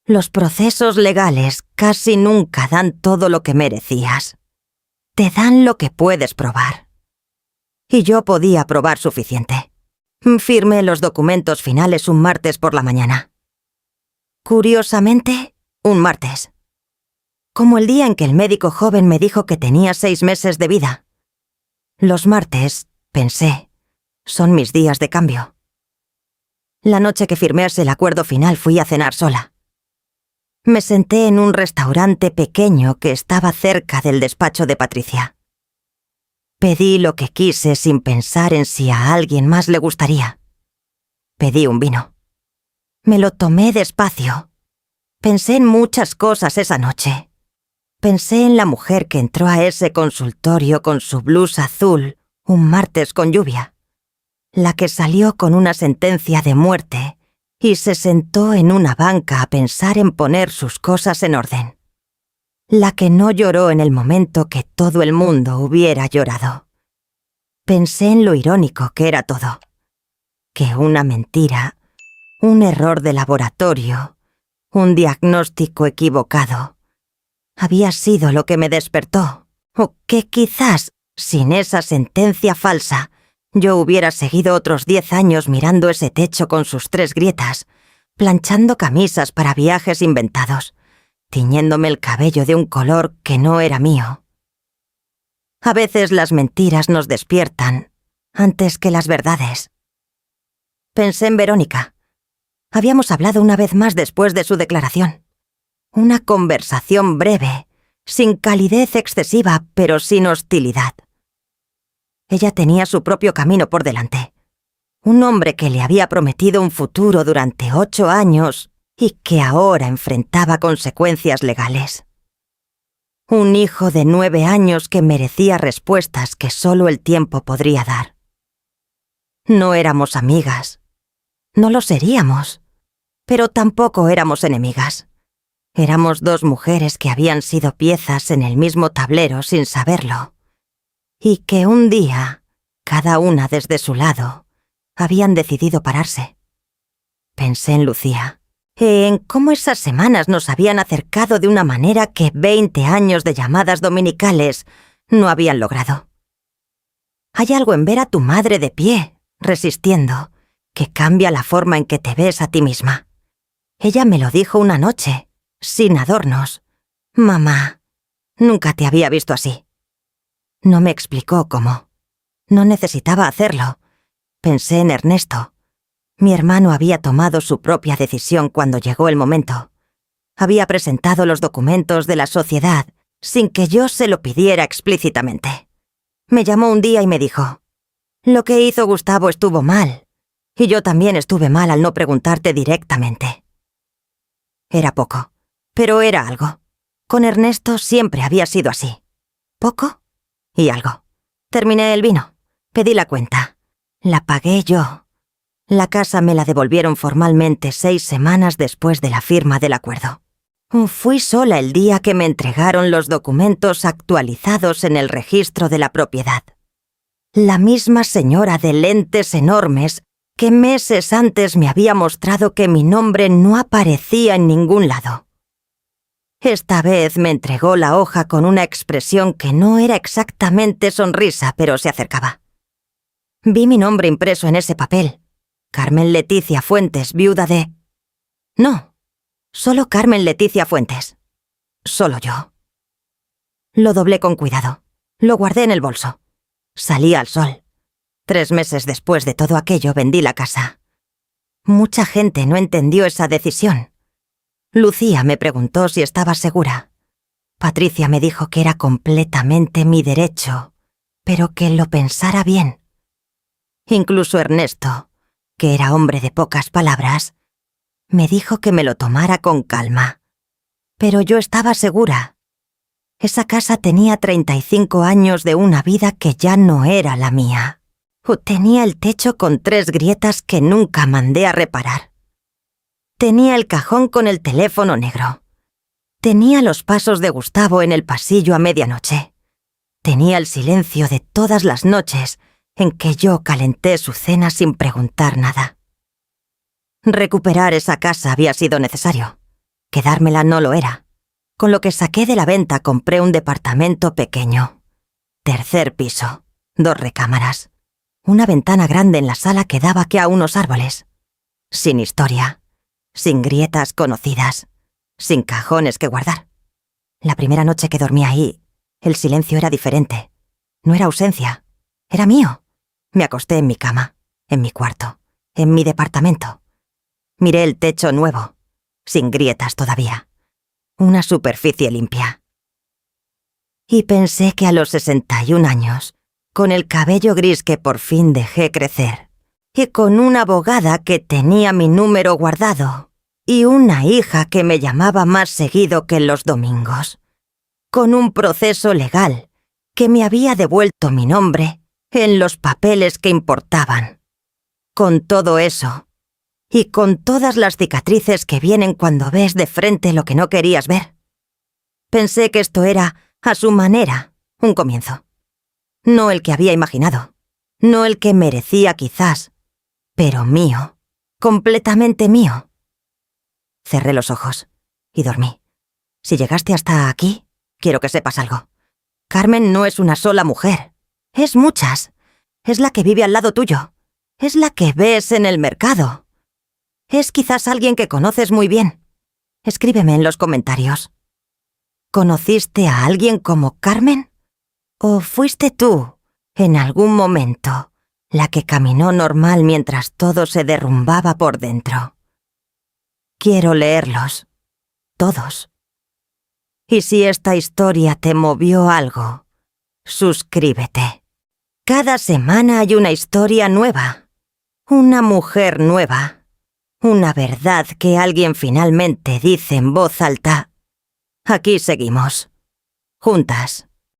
Los procesos legales casi nunca dan todo lo que merecías. Te dan lo que puedes probar. Y yo podía probar suficiente. Firmé los documentos finales un martes por la mañana. Curiosamente, un martes. Como el día en que el médico joven me dijo que tenía 6 meses de vida. Los martes, pensé, son mis días de cambio. La noche que firmé el acuerdo final fui a cenar sola. Me senté en un restaurante pequeño que estaba cerca del despacho de Patricia. Pedí lo que quise sin pensar en si a alguien más le gustaría. Pedí un vino. Me lo tomé despacio. Pensé en muchas cosas esa noche. Pensé en la mujer que entró a ese consultorio con su blusa azul un martes con lluvia. La que salió con una sentencia de muerte y se sentó en una banca a pensar en poner sus cosas en orden. La que no lloró en el momento que todo el mundo hubiera llorado. Pensé en lo irónico que era todo. Que una mentira, un error de laboratorio, un diagnóstico equivocado, había sido lo que me despertó. O que quizás, sin esa sentencia falsa, yo hubiera seguido otros 10 años mirando ese techo con sus 3 grietas, planchando camisas para viajes inventados, tiñéndome el cabello de un color que no era mío. A veces las mentiras nos despiertan antes que las verdades. Pensé en Verónica. Habíamos hablado una vez más después de su declaración. Una conversación breve, sin calidez excesiva, pero sin hostilidad. Ella tenía su propio camino por delante. Un hombre que le había prometido un futuro durante 8 años y que ahora enfrentaba consecuencias legales. Un hijo de 9 años que merecía respuestas que solo el tiempo podría dar. No éramos amigas. No lo seríamos. Pero tampoco éramos enemigas. Éramos 2 mujeres que habían sido piezas en el mismo tablero sin saberlo. Y que un día, cada una desde su lado, habían decidido pararse. Pensé en Lucía, en cómo esas semanas nos habían acercado de una manera que 20 años de llamadas dominicales no habían logrado. Hay algo en ver a tu madre de pie, resistiendo, que cambia la forma en que te ves a ti misma. Ella me lo dijo una noche, sin adornos. Mamá, nunca te había visto así. No me explicó cómo. No necesitaba hacerlo. Pensé en Ernesto. Mi hermano había tomado su propia decisión cuando llegó el momento. Había presentado los documentos de la sociedad sin que yo se lo pidiera explícitamente. Me llamó un día y me dijo: «Lo que hizo Gustavo estuvo mal, y yo también estuve mal al no preguntarte directamente». Era poco, pero era algo. Con Ernesto siempre había sido así. Poco y algo. Terminé el vino. Pedí la cuenta. La pagué yo. La casa me la devolvieron formalmente 6 semanas después de la firma del acuerdo. Fui sola el día que me entregaron los documentos actualizados en el registro de la propiedad. La misma señora de lentes enormes que meses antes me había mostrado que mi nombre no aparecía en ningún lado. Esta vez me entregó la hoja con una expresión que no era exactamente sonrisa, pero se acercaba. Vi mi nombre impreso en ese papel. Carmen Leticia Fuentes, viuda de... No, solo Carmen Leticia Fuentes. Solo yo. Lo doblé con cuidado. Lo guardé en el bolso. Salí al sol. 3 meses después de todo aquello vendí la casa. Mucha gente no entendió esa decisión. Lucía me preguntó si estaba segura. Patricia me dijo que era completamente mi derecho, pero que lo pensara bien. Incluso Ernesto, que era hombre de pocas palabras, me dijo que me lo tomara con calma. Pero yo estaba segura. Esa casa tenía 35 años de una vida que ya no era la mía. Tenía el techo con 3 grietas que nunca mandé a reparar. Tenía el cajón con el teléfono negro. Tenía los pasos de Gustavo en el pasillo a medianoche. Tenía el silencio de todas las noches en que yo calenté su cena sin preguntar nada. Recuperar esa casa había sido necesario. Quedármela no lo era. Con lo que saqué de la venta compré un departamento pequeño. 3er piso, 2 recámaras. Una ventana grande en la sala que daba que a unos árboles. Sin historia. Sin grietas conocidas. Sin cajones que guardar. La primera noche que dormí ahí, el silencio era diferente. No era ausencia. Era mío. Me acosté en mi cama, en mi cuarto, en mi departamento. Miré el techo nuevo, sin grietas todavía. Una superficie limpia. Y pensé que a los 61 años, con el cabello gris que por fin dejé crecer, y con una abogada que tenía mi número guardado, y una hija que me llamaba más seguido que los domingos, con un proceso legal que me había devuelto mi nombre en los papeles que importaban. Con todo eso, y con todas las cicatrices que vienen cuando ves de frente lo que no querías ver, Pensé que esto era, a su manera, un comienzo. No el que había imaginado, no el que merecía quizás, pero mío, completamente mío. Cerré los ojos y dormí. Si llegaste hasta aquí, quiero que sepas algo. Carmen no es una sola mujer, es muchas. Es la que vive al lado tuyo, es la que ves en el mercado. Es quizás alguien que conoces muy bien. Escríbeme en los comentarios. ¿Conociste a alguien como Carmen? ¿O fuiste tú, en algún momento, la que caminó normal mientras todo se derrumbaba por dentro? Quiero leerlos, todos. Y si esta historia te movió algo, suscríbete. Cada semana hay una historia nueva, una mujer nueva, una verdad que alguien finalmente dice en voz alta. Aquí seguimos, juntas.